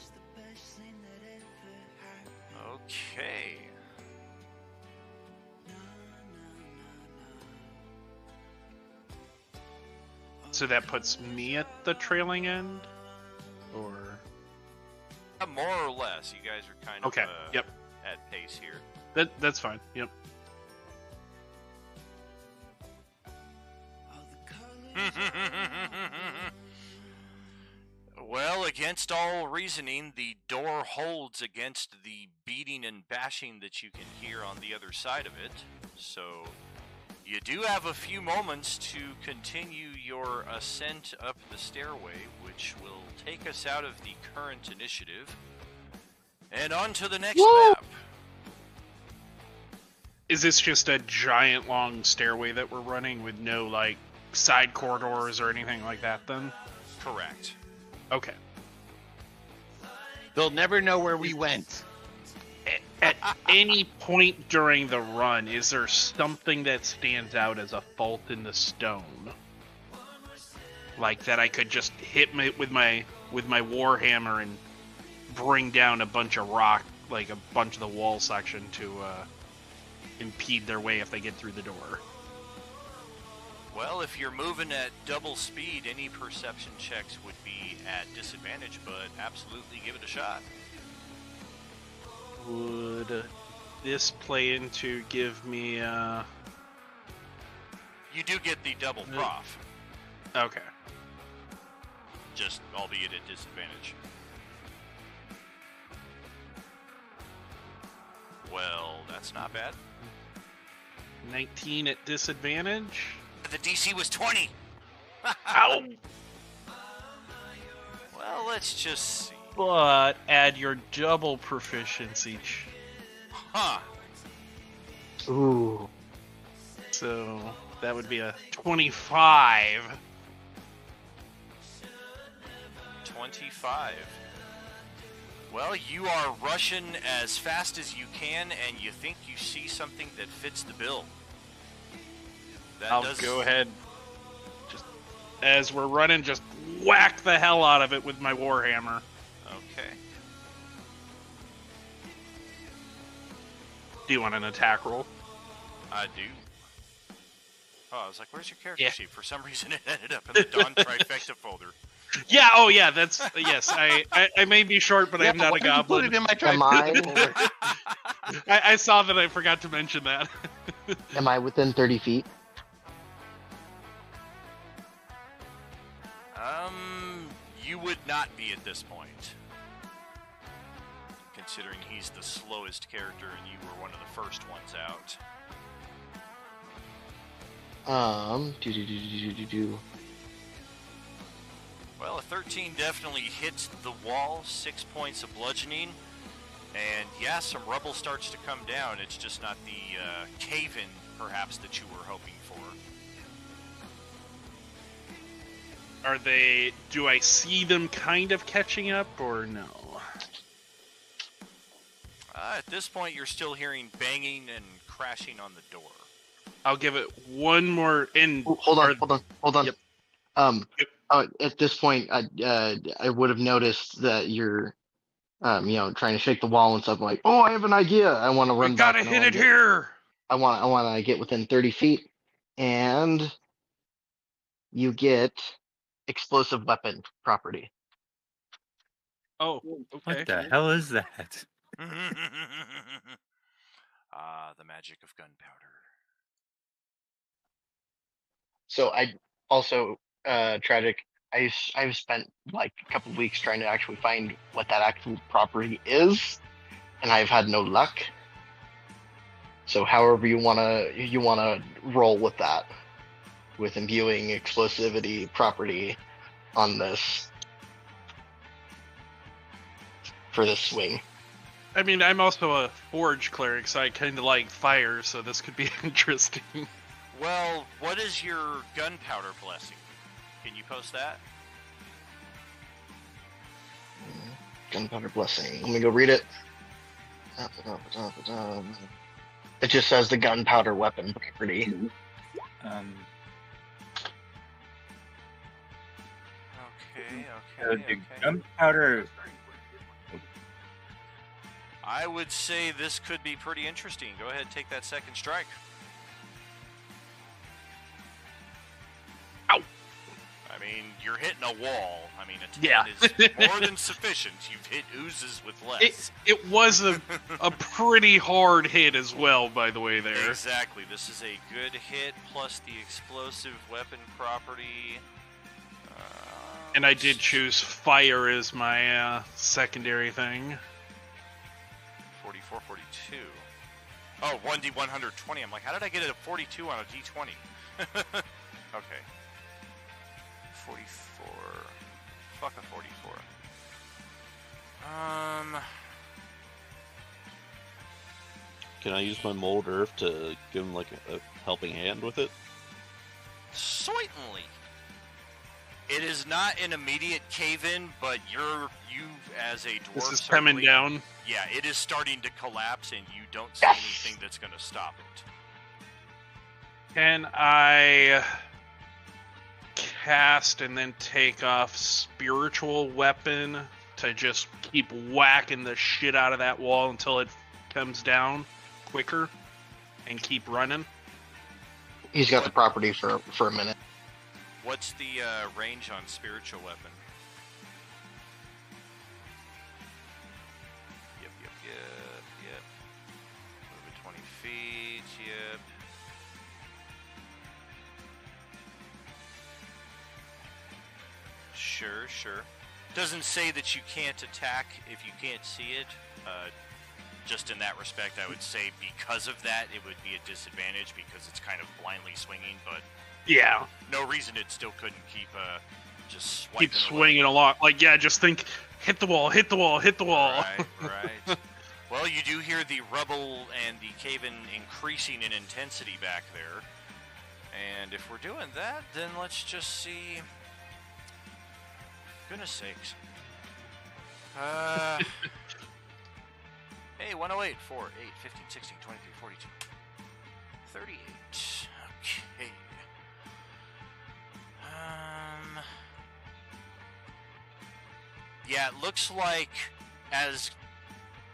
Okay. So that puts me at the trailing end, or More or less. You guys are kind okay. of Yep. at pace here. That's fine. Yep. Well, against all reasoning, the door holds against the beating and bashing that you can hear on the other side of it. So, you do have a few moments to continue your ascent up the stairway, which will take us out of the current initiative and on to the next map. Is this just a giant long stairway that we're running with no, like, side corridors or anything like that, then? Correct. Okay. They'll never know where we went. At any point during the run, is there something that stands out as a fault in the stone? Like that I could just hit with my warhammer and bring down a bunch of rock, like a bunch of the wall section to impede their way if they get through the door. Well, if you're moving at double speed, any perception checks would be at disadvantage, but absolutely give it a shot. Would this play into give me You do get the double prof, Okay. just albeit at disadvantage. Well, that's not bad. 19 at disadvantage. The DC was 20. Ow! Well, let's just see. But add your double proficiency. Huh. Ooh. So that would be a 25. 25. Well, you are rushing as fast as you can, and you think you see something that fits the bill. That I'll go ahead. Just as we're running, just whack the hell out of it with my warhammer. Okay. Do you want an attack roll? I do. Oh, I was like, where's your character Yeah. sheet? For some reason, it ended up in the Dawn Trifecta folder. Yeah. Oh, yeah. That's yes. I may be short, but I'm not a goblin. Put it in my Am I, I saw that. I forgot to mention that. am I within 30 feet? You would not be at this point. Considering he's the slowest character and you were one of the first ones out. Well, a 13 definitely hits the wall, 6 points of bludgeoning, and yeah, some rubble starts to come down. It's just not the cave-in, perhaps, that you were hoping for. Are they? Do I see them kind of catching up, or no? At this point, you're still hearing banging and crashing on the door. I'll give it one more. Hold on. Yep. At this point, I would have noticed that you're, trying to shake the wall and stuff. Like, oh, I have an idea. I want to run We back. gotta and hit it here. I want to get within 30 feet, and you get explosive weapon property. Oh, okay. What the hell is that? The magic of gunpowder. So I also tragic. I've spent like a couple weeks trying to actually find what that actual property is, and I've had no luck. So however you wanna roll with that, with imbuing explosivity property on this for this swing. I mean, I'm also a forge cleric, so I kind of like fire, so this could be interesting. Well, what is your gunpowder blessing? Can you post that? Gunpowder blessing. Let me go read it. It just says the gunpowder weapon property. Okay. The gunpowder. I would say this could be pretty interesting. Go ahead, take that second strike. Ow! I mean, you're hitting a wall. I mean, a 10 Yeah. is more than sufficient. You've hit oozes with less. It was a pretty hard hit as well, by the way. There. Exactly. This is a good hit plus the explosive weapon property. And I did choose fire as my secondary thing. 44, 42. Oh, 1D 120. I'm like, how did I get it at 42 on a D20? Okay. 44. Fuck a 44. Can I use my mold earth to give him like a helping hand with it? Certainly. It is not an immediate cave-in, but you as a dwarf. This is coming certainly- down. Yeah, it is starting to collapse, and you don't see anything that's going to stop it. Can I cast and then take off spiritual weapon to just keep whacking the shit out of that wall until it comes down quicker and keep running. He's got the property for a minute. What's the range on spiritual weapon? Yep. Move it 20 feet, yep. Sure. Doesn't say that you can't attack if you can't see it. Just in that respect, I would say because of that, it would be a disadvantage because it's kind of blindly swinging, but Yeah. no reason it still couldn't keep just swiping Keep swinging along. Like, yeah, just think, hit the wall. Right. Well, you do hear the rubble and the cave-in increasing in intensity back there. And if we're doing that, then let's just see. Goodness sakes. Hey, 108, 4, 8, 15, 16, 23, 42, 38. Okay. Yeah, it looks like as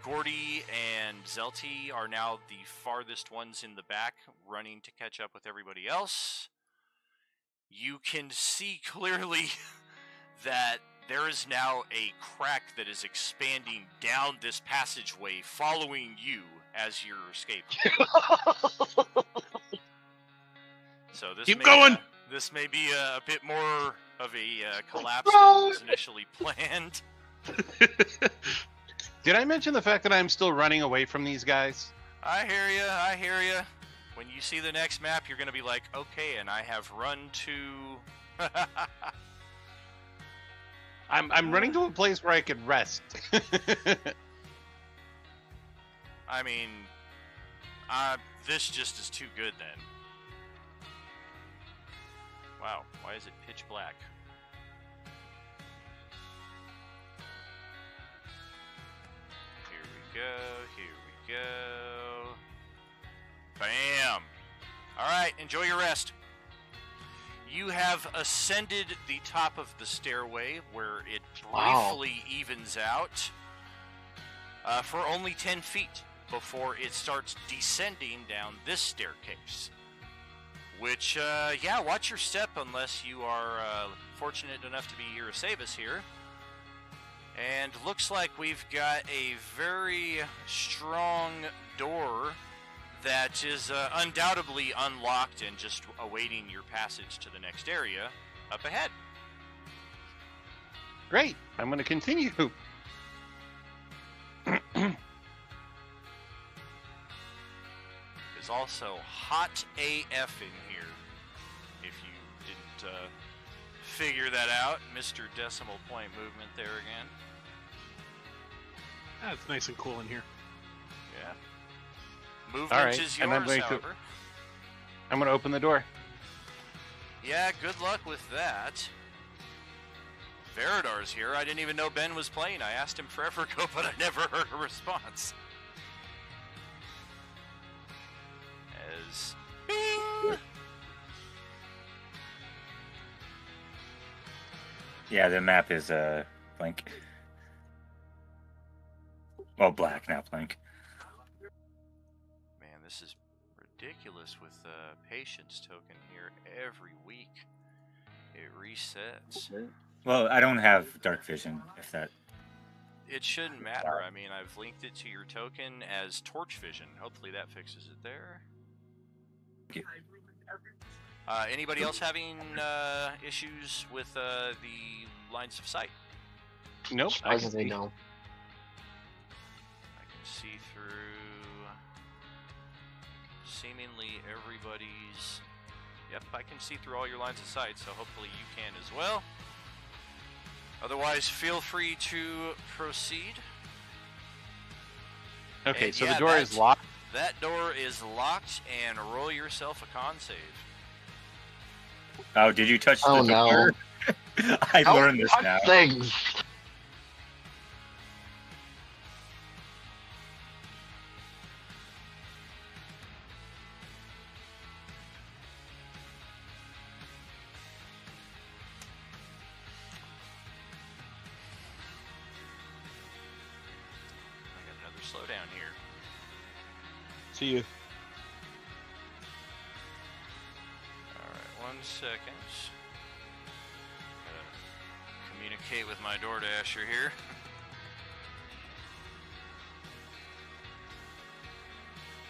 Gordy and Zelty are now the farthest ones in the back, running to catch up with everybody else, you can see clearly that there is now a crack that is expanding down this passageway, following you as you're escaping. So this Keep going! This may be a bit more of a collapse than was initially planned. Did I mention the fact that I'm still running away from these guys? I hear ya. When you see the next map, you're going to be like, okay, and I have run to... I'm running to a place where I could rest. I mean, this just is too good then. Wow, why is it pitch black? Here we go. Bam! Alright, enjoy your rest. You have ascended the top of the stairway where it briefly evens out for only 10 feet before it starts descending down this staircase. Which, yeah, watch your step unless you are fortunate enough to be Eurysavus here. And looks like we've got a very strong door that is undoubtedly unlocked and just awaiting your passage to the next area up ahead. Great. I'm going to continue. There's also hot AF in here, if you didn't figure that out. Mr. Decimal Point movement there again. It's nice and cool in here. Yeah. Movement All right, is and yours, however. I'm going to open the door. Yeah, good luck with that. Veridar's here. I didn't even know Ben was playing. I asked him forever ago, but I never heard a response. As bing! Yeah, the map is blank. Well, black, not blank. Man, this is ridiculous with the patience token here. Every week it resets. Well, I don't have dark vision, if that... It shouldn't matter. I mean, I've linked it to your token as torch vision. Hopefully that fixes it there. Anybody else having issues with the lines of sight? Nope. I can see. No. I can see through seemingly everybody's... Yep, I can see through all your lines of sight, so hopefully you can as well. Otherwise, feel free to proceed. Okay, And so yeah, the door is locked. That door is locked, and roll yourself a con save. Oh, did you touch Oh, the no. door? I Don't learned this touch now. Things. slow down here. See you. Alright, 1 second. Gotta communicate with my DoorDasher here.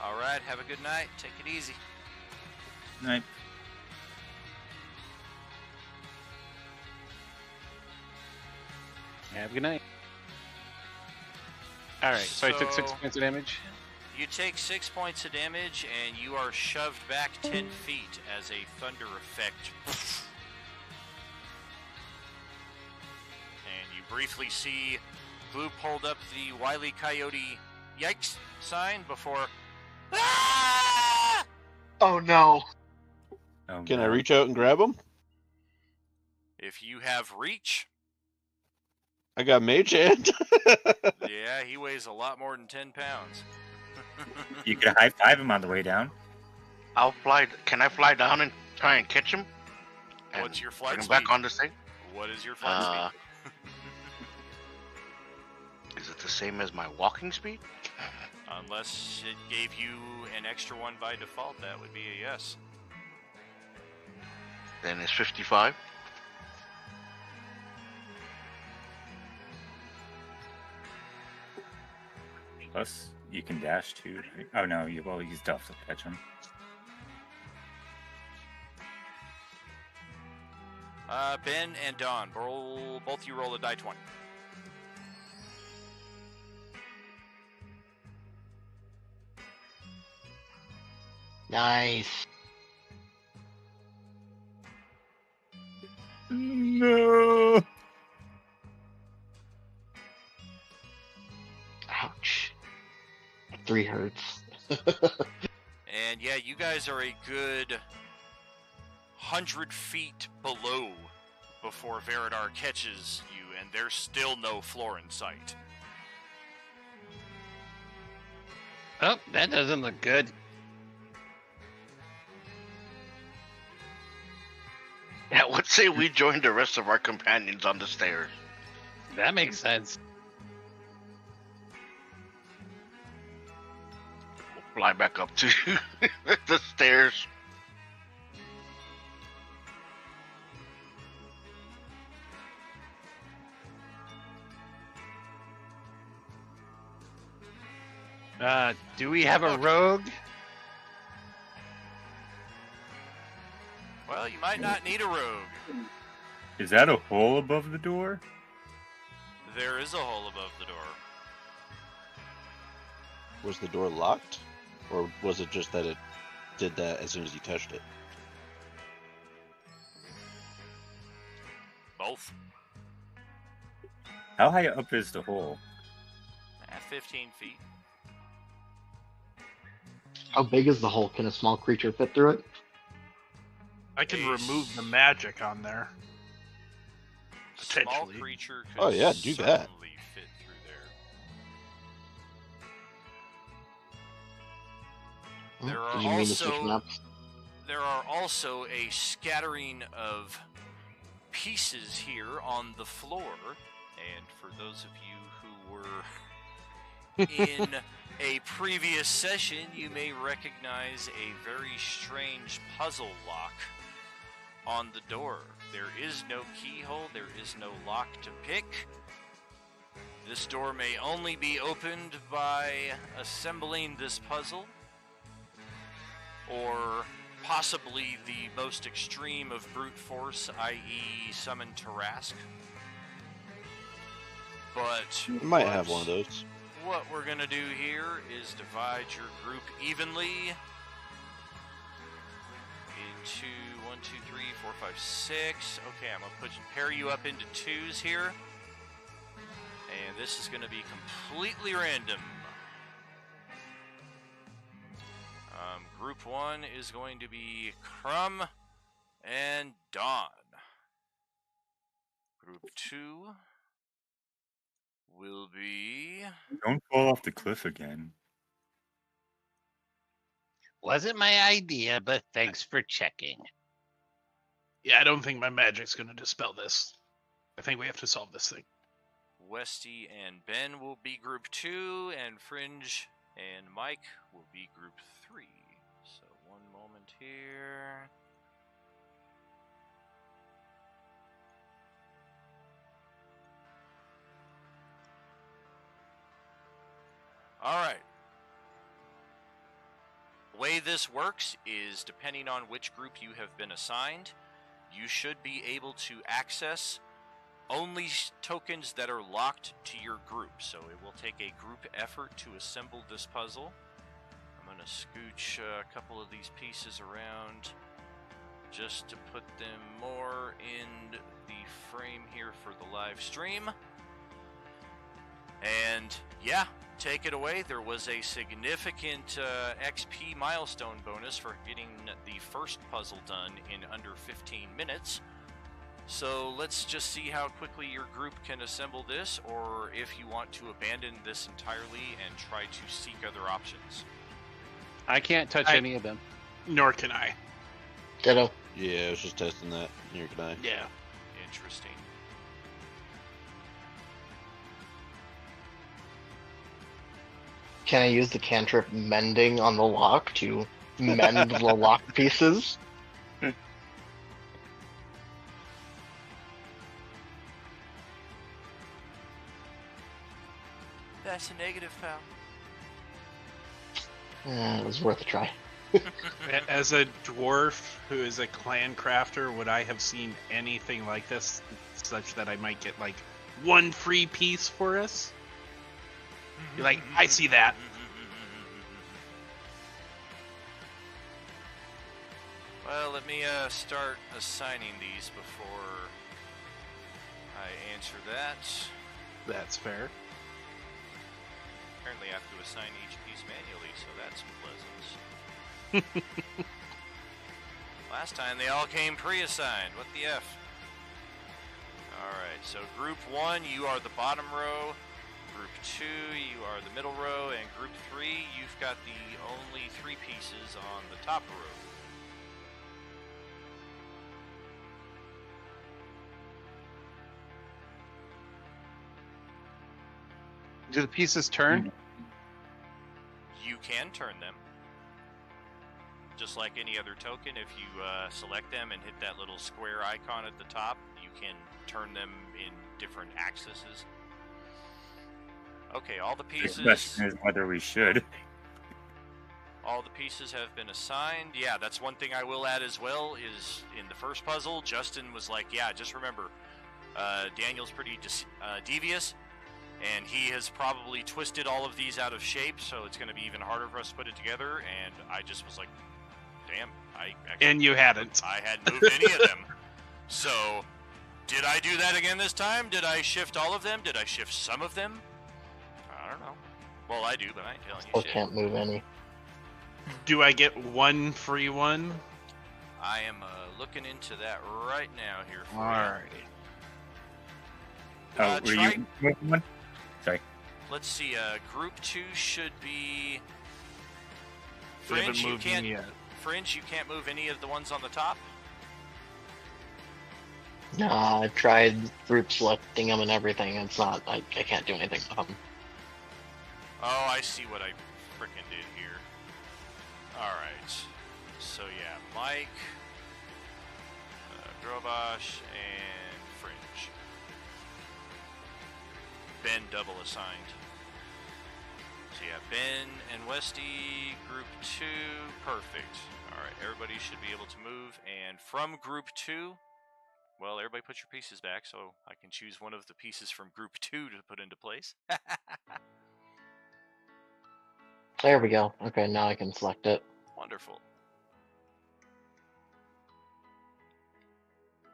Alright, have a good night. Take it easy. Night. Have a good night. Alright, so I took 6 So- points of damage. You take 6 points of damage, and you are shoved back 10 feet as a thunder effect. And you briefly see Gloop hold up the Wile E. Coyote yikes sign before. Ah! Oh no. Oh, Can I no. reach out and grab him? If you have reach, I got mage hand. yeah, he weighs a lot more than 10 pounds. You could high five him on the way down. I'll fly. Can I fly down and try and catch him? And What's your flight bring him speed? back on this thing? What is your flight speed? Is it the same as my walking speed? Unless it gave you an extra one by default, that would be a yes. Then it's 55. Plus, you can dash too. Right? Oh no, you well use stealth to catch him. Ben and Don, both you roll a die 20. Nice. No. Ouch. 3 hurts. And yeah, you guys are a good 100 feet below before Veridar catches you, and there's still no floor in sight. Oh, that doesn't look good. Yeah, let's say we join the rest of our companions on the stairs. That makes sense. Fly back up to the stairs. Do we have a rogue? Well, you might not need a rogue. Is that a hole above the door? There is a hole above the door. Was the door locked? Or was it just that it did that as soon as you touched it? Both. How high up is the hole? At 15 feet. How big is the hole? Can a small creature fit through it? I can A remove the magic on there. Small Potentially. creature could Oh, yeah, do that. certainly fit through there. There are Did you mean to switch also- maps? There are also a scattering of pieces here on the floor, and for those of you who were in a previous session, you may recognize a very strange puzzle lock on the door. There is no keyhole, there is no lock to pick. This door may only be opened by assembling this puzzle, or possibly the most extreme of brute force, i.e. summon Tarask. But I might have one of those. what we're gonna do here is divide your group evenly into 1, 2, 3, 4, 5, 6. Okay, I'm gonna pair you up into twos here, and this is gonna be completely random. Group 1 is going to be Crumb and Dawn. Group 2 will be... Don't fall off the cliff again. Wasn't my idea, but thanks for checking. Yeah, I don't think my magic's going to dispel this. I think we have to solve this thing. Westy and Ben will be Group 2, and Fringe and Mike will be Group 3. So one moment here. All right. The way this works is depending on which group you have been assigned, you should be able to access only tokens that are locked to your group. So it will take a group effort to assemble this puzzle. I'm going to scooch a couple of these pieces around just to put them more in the frame here for the live stream. And yeah, take it away. There was a significant XP milestone bonus for getting the first puzzle done in under 15 minutes. So let's just see how quickly your group can assemble this, or if you want to abandon this entirely and try to seek other options. I can't touch any of them. Nor can I. Ditto. Yeah, I was just testing that. Neither can I. Yeah. Interesting. Can I use the cantrip mending on the lock to mend the lock pieces? That's a negative, pal. It was worth a try. As a dwarf who is a clan crafter, would I have seen anything like this, such that I might get like one free piece for us? You're like, I see that. Well, let me start assigning these before I answer that. That's fair. Apparently I have to assign each piece manually, so that's pleasant. Last time they all came pre-assigned. What the F? Alright, so Group 1, you are the bottom row. Group 2, you are the middle row. And Group 3, you've got the only 3 pieces on the top row. Do the pieces turn? You can turn them. Just like any other token, if you select them and hit that little square icon at the top, you can turn them in different axes. Okay, all the The pieces... question is whether we should. All the pieces have been assigned. Yeah, that's one thing I will add as well, is in the first puzzle, Justin was like, yeah, just remember, Daniel's pretty devious, and he has probably twisted all of these out of shape, so it's going to be even harder for us to put it together, and I just was like, damn, I actually... And you hadn't. I hadn't moved any of them. So, did I do that again this time? Did I shift all of them? Did I shift some of them? I don't know. Well, I do, but I ain't telling you Still shit. can't move any. Do I get one free one? I am looking into that right now here for Alrighty. Oh, were try- you moving one? Sorry. Let's see, Group 2 should be... We haven't Fringe, you moved can't... any yet. Fringe, you can't move any of the ones on the top? Nah, I've tried group selecting them and everything. It's not. I can't do anything with them. Oh, I see what I frickin' did here. Alright. So yeah, Mike, Drobosh, and Fringe. Ben double assigned. So yeah, Ben and Westy, Group 2, perfect. Alright, everybody should be able to move. And from Group 2, well, everybody put your pieces back so I can choose one of the pieces from Group 2 to put into place. There we go. Okay, now I can select it. Wonderful.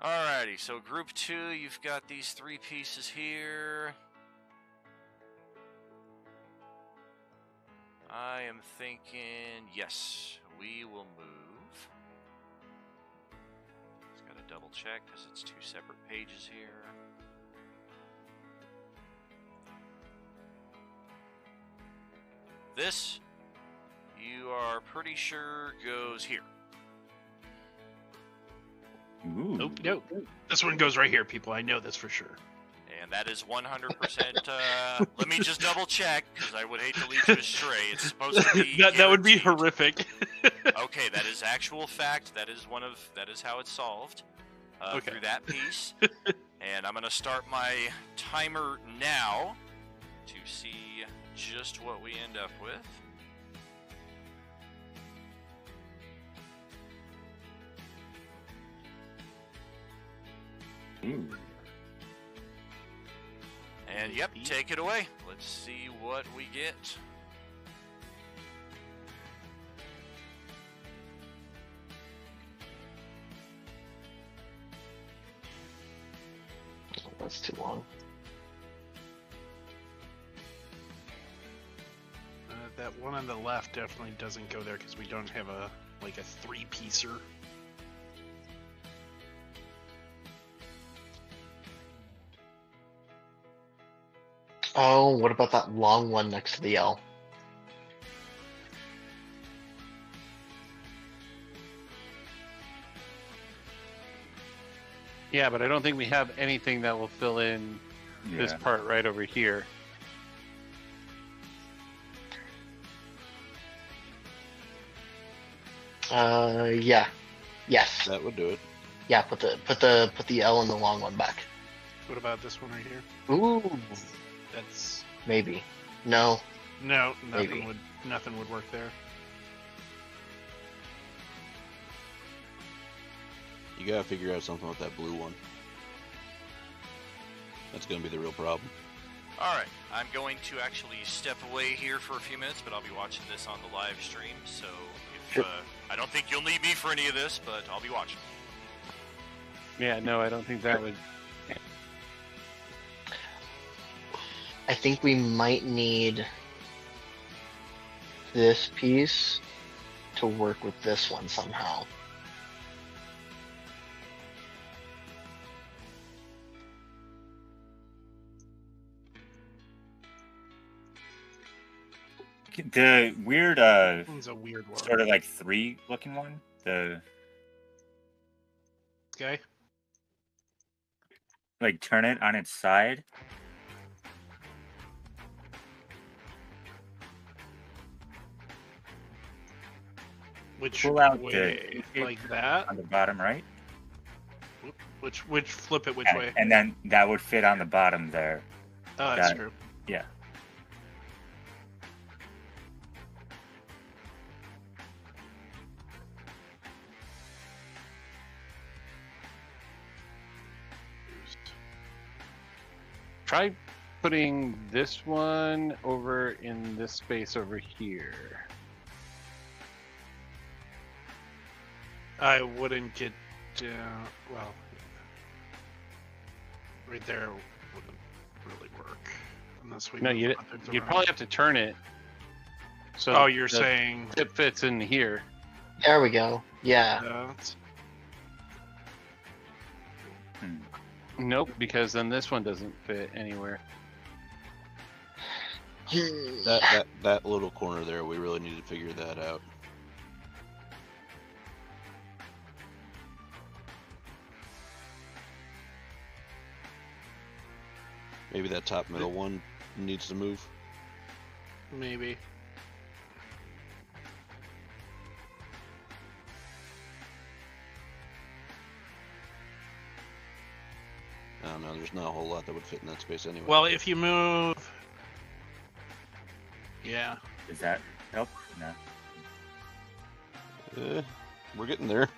Alrighty, so Group 2, you've got these 3 pieces here. I am thinking, yes, we will move. Just gotta double check because it's 2 separate pages here. This, you are pretty sure goes here. Ooh. Nope, nope. This one goes right here, people. I know this for sure. And That is 100%. Let me just double check, because I would hate to lead you astray. It's supposed to be that would be guaranteed. horrific. Okay, that is actual fact. That is how it's solved through that piece. And I'm gonna start my timer now to see just what we end up with. Ooh. And yep, take it away. Let's see what we get. That's too long. That one on the left definitely doesn't go there because we don't have a three-piecer. Oh, what about that long one next to the L? Yeah, but I don't think we have anything that will fill in this Yeah. part right over here. Yeah. Yes. That would do it. Yeah, put the L in the long one back. What about this one right here? Ooh. That's Maybe. No. no, Maybe. nothing would work there. You gotta figure out something with that blue one. That's gonna be the real problem. Alright, I'm going to actually step away here for a few minutes, but I'll be watching this on the live stream, so if, I don't think you'll need me for any of this, but I'll be watching. Yeah, no, I don't think that would. I think we might need this piece to work with this one somehow. The weird, That one's a weird one. sort of like 3 looking one. The Okay. like turn it on its side. Which Pull out way? the Like that? on the bottom right, Which flip it which and, way? and then that would fit on the bottom there. Oh, that's that- true. Yeah. Try putting this one over in this space over here. I wouldn't get down. Well, right there wouldn't really work unless we. No, move you'd others you'd around. probably have to turn it. So Oh, you're the saying tip fits in here. There we go. Yeah. that? Hmm. Nope, because then this one doesn't fit anywhere. That little corner there, we really need to figure that out. Maybe that top middle one needs to move. Maybe. I don't know, there's not a whole lot that would fit in that space anyway. Well, if you move. Yeah. Does that help? No. We're getting there.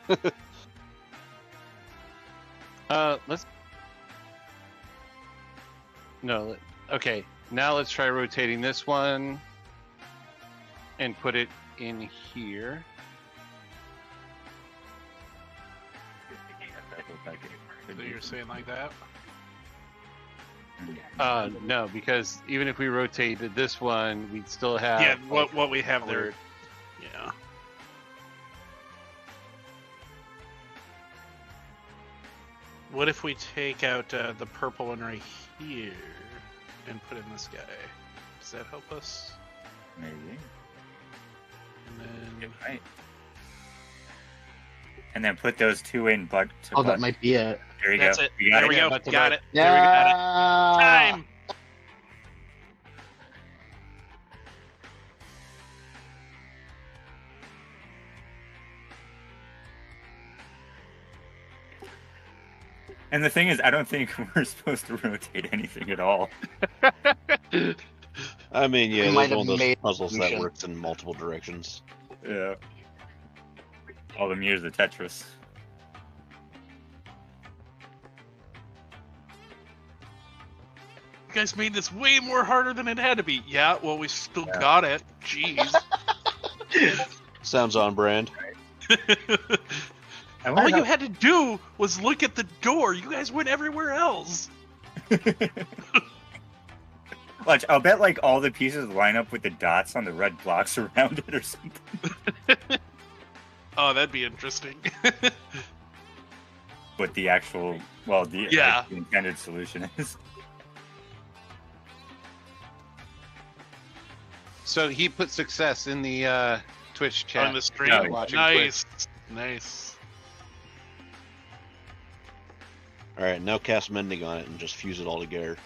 Let's. No, okay. Now let's try rotating this one and put it in here. So you're saying like that? No, because even if we rotated this one, we'd still have. Yeah, like, what we have there. colored- Yeah. What if we take out the purple one right here and put in this guy? Does that help us? Maybe. And It then might. And then put those two in, but Oh, that might be it. There you That's go. it. You got There we it. go. Back to Got back. it. There we got it. Yeah. Time. And the thing is, I don't think we're supposed to rotate anything at all. I mean, yeah, We there's might one of have those made puzzles that solution. works in multiple directions. Yeah. All the years of Tetris. You guys made this way more harder than it had to be. Yeah, well, we still got it. Jeez. Sounds on brand. I All wonder you how- had to do was look at the door. You guys went everywhere else. Watch, I'll bet like all the pieces line up with the dots on the red blocks around it or something. Oh, that'd be interesting. What the actual, well, the, Yeah. like, the intended solution is. So he put success in the Twitch chat. On the stream. No, watching Nice. Nice. All right, now cast mending on it and just fuse it all together.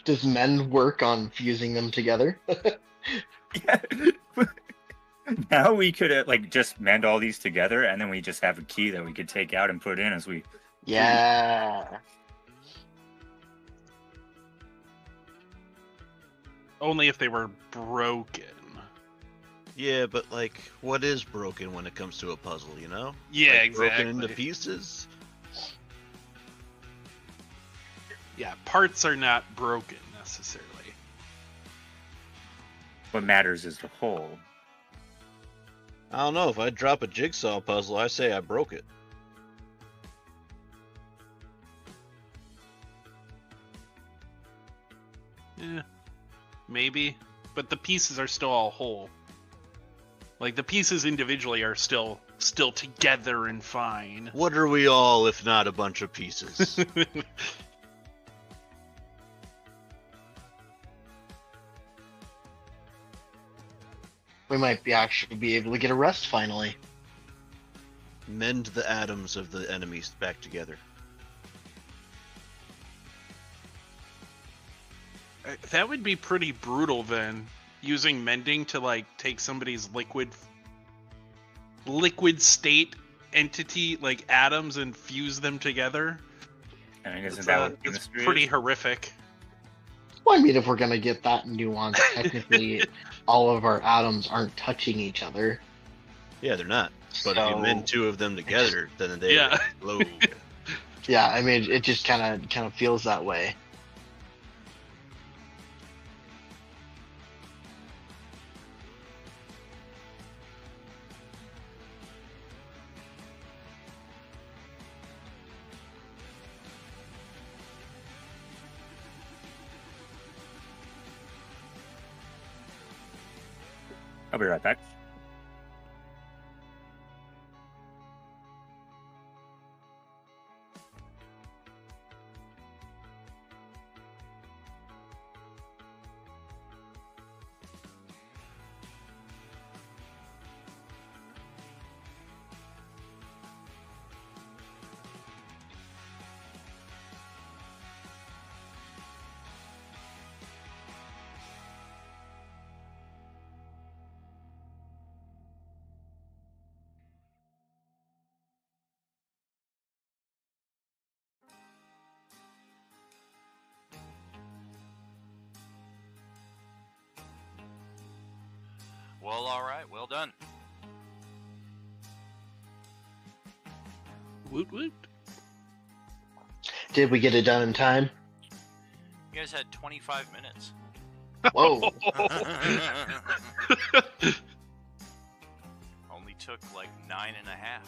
Does men work on fusing them together? Yeah. Now we could like just mend all these together, and then we just have a key that we could take out and put in as we. Yeah. Only if they were broken. Yeah, but like, what is broken when it comes to a puzzle? You know? Yeah, Like, broken into exactly. pieces. Yeah, parts are not broken necessarily. What matters is the whole. I don't know. If I drop a jigsaw puzzle, I say I broke it. Yeah, maybe. But the pieces are still all whole. Like the pieces individually are still together and fine. What are we all if not a bunch of pieces? We might actually be able to get a rest finally. Mend the atoms of the enemies back together. That would be pretty brutal then, using mending to like take somebody's liquid state entity like atoms and fuse them together. I mean, isn't It's, that what it's chemistry pretty is? horrific. Well, I mean, if we're gonna get that nuance, technically, all of our atoms aren't touching each other. Yeah, they're not. But if you So- mend two of them together, then they Yeah. explode. Yeah, I mean, it just kind of feels that way. I'll be right back. Well, all right. Well done. Woot woot. Did we get it done in time? You guys had 25 minutes. Whoa. Only took like 9.5.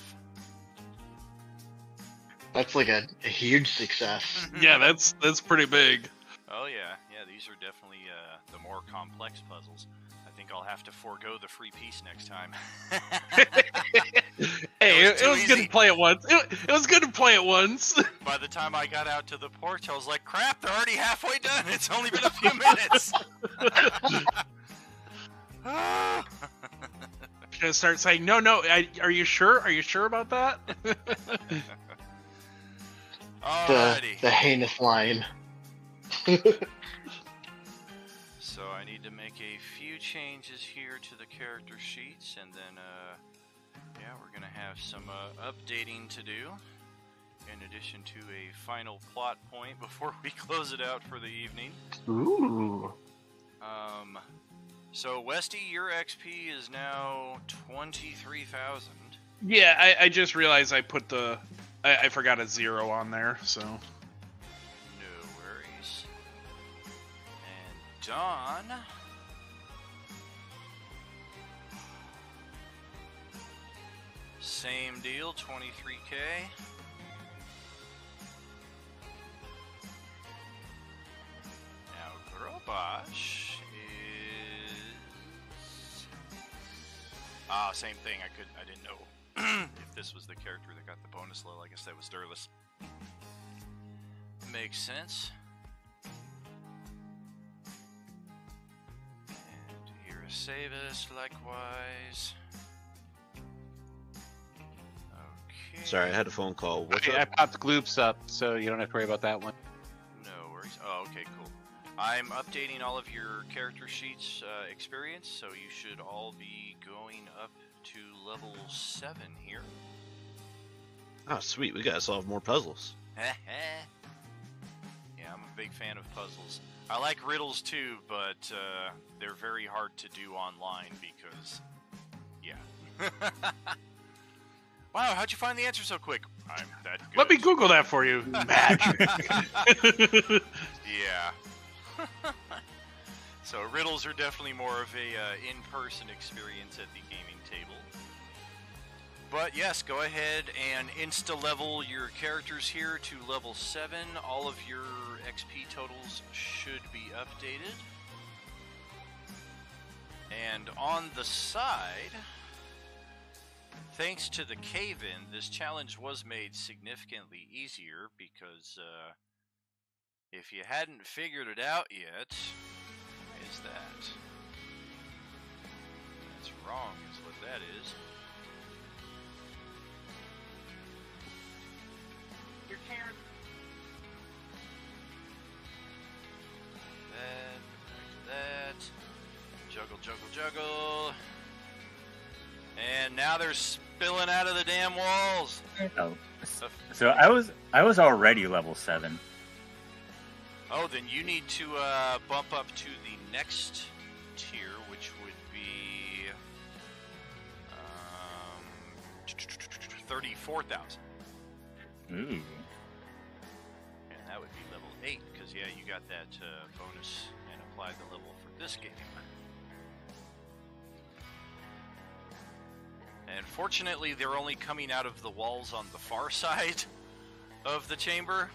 That's like a huge success. Yeah, that's pretty big. Oh yeah, yeah. These are definitely the more complex puzzles. I think I'll have to forego the free piece next time. Hey, It was it was too good easy. to play it once. It was good to play it once. By the time I got out to the porch, I was like, crap, they're already halfway done. It's only been a few minutes. Gonna start saying, no, are you sure? Are you sure about that? Alrighty. The heinous line. So I need to make a few changes here to the character sheets, and then, yeah, we're gonna have some updating to do, in addition to a final plot point before we close it out for the evening. Ooh. So Westy, your XP is now 23,000. Yeah, I just realized I put I forgot a 0 on there, so. No worries. And Dawn. Same deal, 23k. Now Grobosh is same thing. I didn't know if this was the character that got the bonus level. I guess that was Durless. Makes sense. And here is Savis, likewise. Okay. Sorry, I had a phone call. What's I up? popped Gloops up, so you don't have to worry about that one. No worries. Oh, okay, cool. I'm updating all of your character sheets experience, so you should all be going up to level 7 here. Oh, sweet. We gotta solve more puzzles. Yeah, I'm a big fan of puzzles. I like riddles too, but they're very hard to do online because, yeah. Wow, how'd you find the answer so quick? I'm that good. Let me Google that for you. Magic. Yeah. So riddles are definitely more of a in-person experience at the gaming table. But yes, go ahead and insta-level your characters here to level 7. All of your XP totals should be updated. And on the side, thanks to the cave-in, this challenge was made significantly easier because if you hadn't figured it out yet, what is that? That's wrong, is what that is. Your turn. That. Juggle, juggle, juggle. And now they're spilling out of the damn walls. Oh. So I was already level 7. Oh, then you need to bump up to the next tier, which would be 34,000. Ooh. And that would be level 8, because, yeah, you got that bonus and applied the level for this game. And fortunately, they're only coming out of the walls on the far side of the chamber,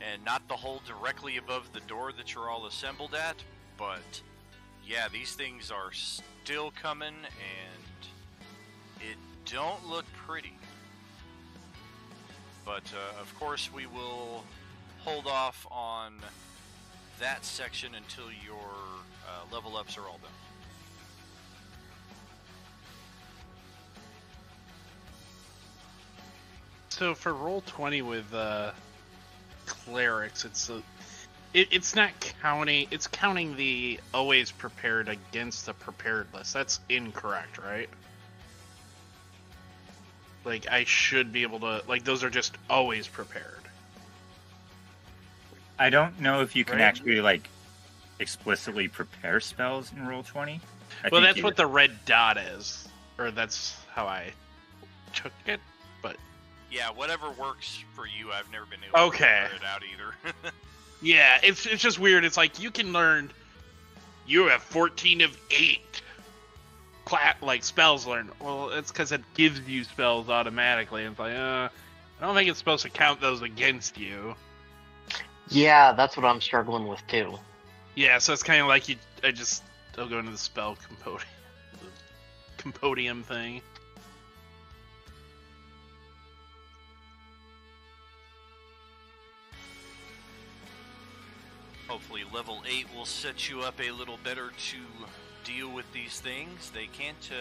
and not the hole directly above the door that you're all assembled at. But, yeah, these things are still coming, and it don't look pretty. But, of course, we will hold off on that section until your level ups are all done. So for Roll20 with clerics, it's not counting. It's counting the always prepared against the prepared list. That's incorrect, right? Like I should be able to. Like those are just always prepared. I don't know if you can Right. actually like explicitly prepare spells in Roll20. Well, that's what the red dot is, or that's how I took it. But Yeah, whatever works for you. I've never been able to Okay. figure it out either. yeah, it's just weird. It's like you can learn. You have 14 of 8. Like spells learned. Well, it's because it gives you spells automatically. It's like, I don't think it's supposed to count those against you. Yeah, that's what I'm struggling with too. Yeah, so it's kind of like I'll go into the spell compodium thing. Hopefully level 8 will set you up a little better to deal with these things. They can't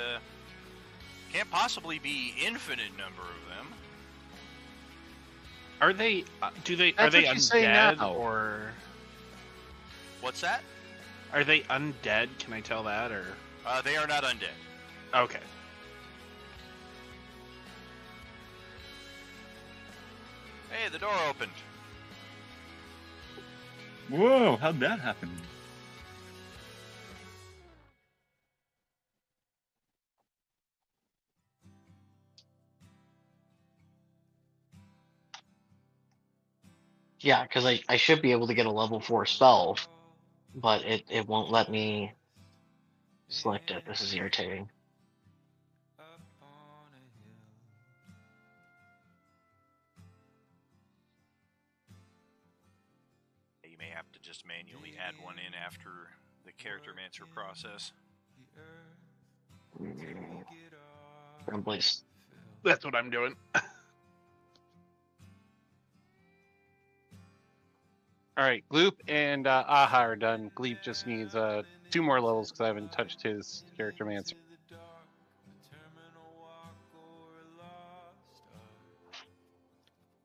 possibly be infinite number of them. Are they? Do they? That's are they what you say undead now. or What's that? are they undead? Can I tell that or? They are not undead. Okay. Hey, the door opened. Whoa, how'd that happen? Yeah, because I should be able to get a level 4 spell, but it won't let me select it. This is irritating. You may have to just manually add one in after the character-mancer process. Please. That's what I'm doing. All right, Gloop and Aha are done. Gleep just needs 2 more levels because I haven't touched his character mancer.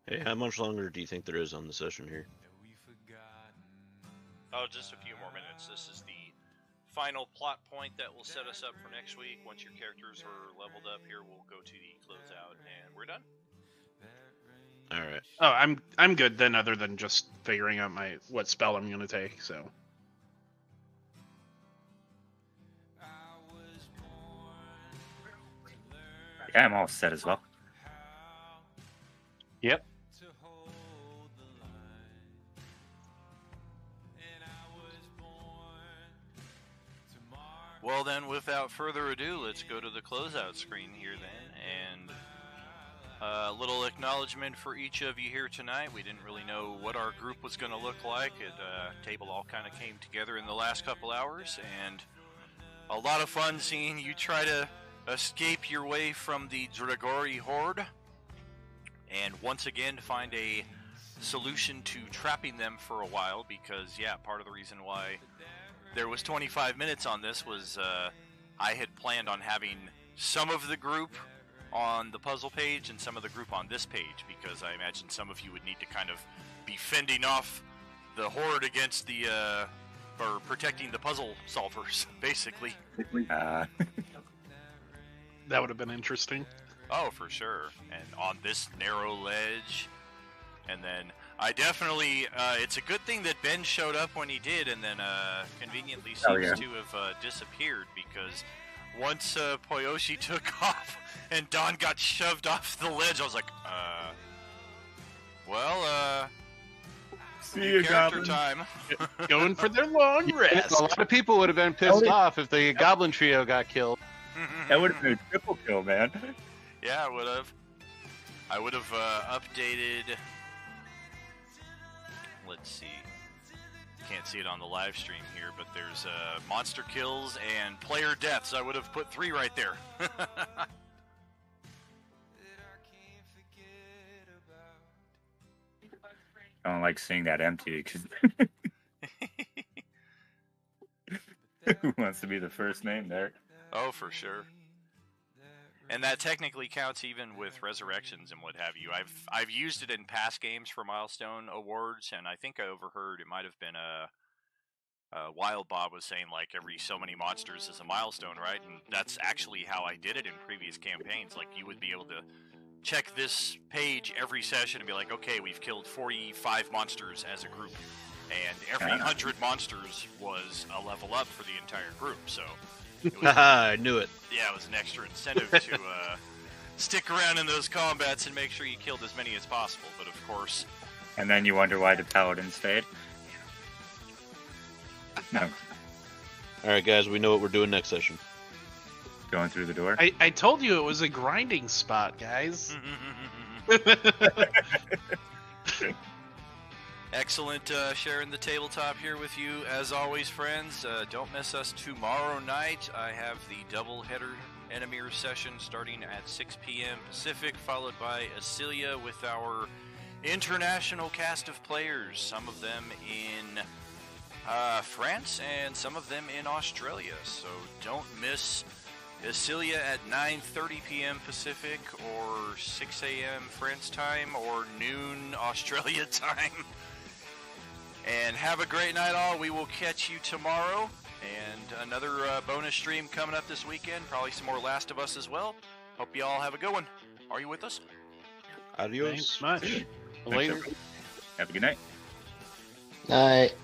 Hey, how much longer do you think there is on the session here? Oh, just a few more minutes. This is the final plot point that will set us up for next week. Once your characters are leveled up here, we'll go to the closeout, and we're done. All right. Oh, I'm good then, other than just figuring out what spell I'm gonna take. So. Yeah, I'm all set as well. Yep. Well then, without further ado, let's go to the closeout screen here then, and a little acknowledgement for each of you here tonight. We didn't really know what our group was going to look like. Table all kind of came together in the last couple hours, and a lot of fun seeing you try to escape your way from the Dragori Horde, and once again find a solution to trapping them for a while, because, yeah, part of the reason why there was 25 minutes on this was I had planned on having some of the group on the puzzle page and some of the group on this page, because I imagine some of you would need to kind of be fending off the horde against the or protecting the puzzle solvers, basically. That would have been interesting. Oh, for sure. And on this narrow ledge, and then I definitely, it's a good thing that Ben showed up when he did, and then conveniently seems to have disappeared, because once Poyoshi took off and Don got shoved off the ledge, I was like, see you, character Goblin. time. Going for their long rest. A lot of people would have been pissed off if the Goblin Trio got killed. That would have been a triple kill, man. Yeah, I would have. I would have updated. Let's see. Can't see it on the live stream here, but there's monster kills and player deaths. I would have put 3 right there. I don't like seeing that empty. Cause who wants to be the first name there? Oh, for sure. And that technically counts even with resurrections and what have you. I've used it in past games for milestone awards, and I think I overheard it might have been Wild Bob was saying like every so many monsters is a milestone, right? And that's actually how I did it in previous campaigns. Like you would be able to check this page every session and be like, okay, we've killed 45 monsters as a group, and every 100 monsters was a level up for the entire group. So. Haha, I knew it. Yeah, it was an extra incentive to stick around in those combats and make sure you killed as many as possible, but of course... And then you wonder why the paladin stayed? No. Alright, guys, we know what we're doing next session. Going through the door? I told you it was a grinding spot, guys. Excellent sharing the tabletop here with you as always, friends. Don't miss us tomorrow night. I have the double-header Enemir session starting at 6 p.m. Pacific, followed by Asilia with our international cast of players, some of them in France and some of them in Australia. So don't miss Asilia at 9:30 p.m. Pacific or 6 a.m. France time or noon Australia time. And have a great night all. We will catch you tomorrow. And another bonus stream coming up this weekend. Probably some more Last of Us as well. Hope you all have a good one. Are you with us? Adios. Thanks much. Later. Have a good night. Night.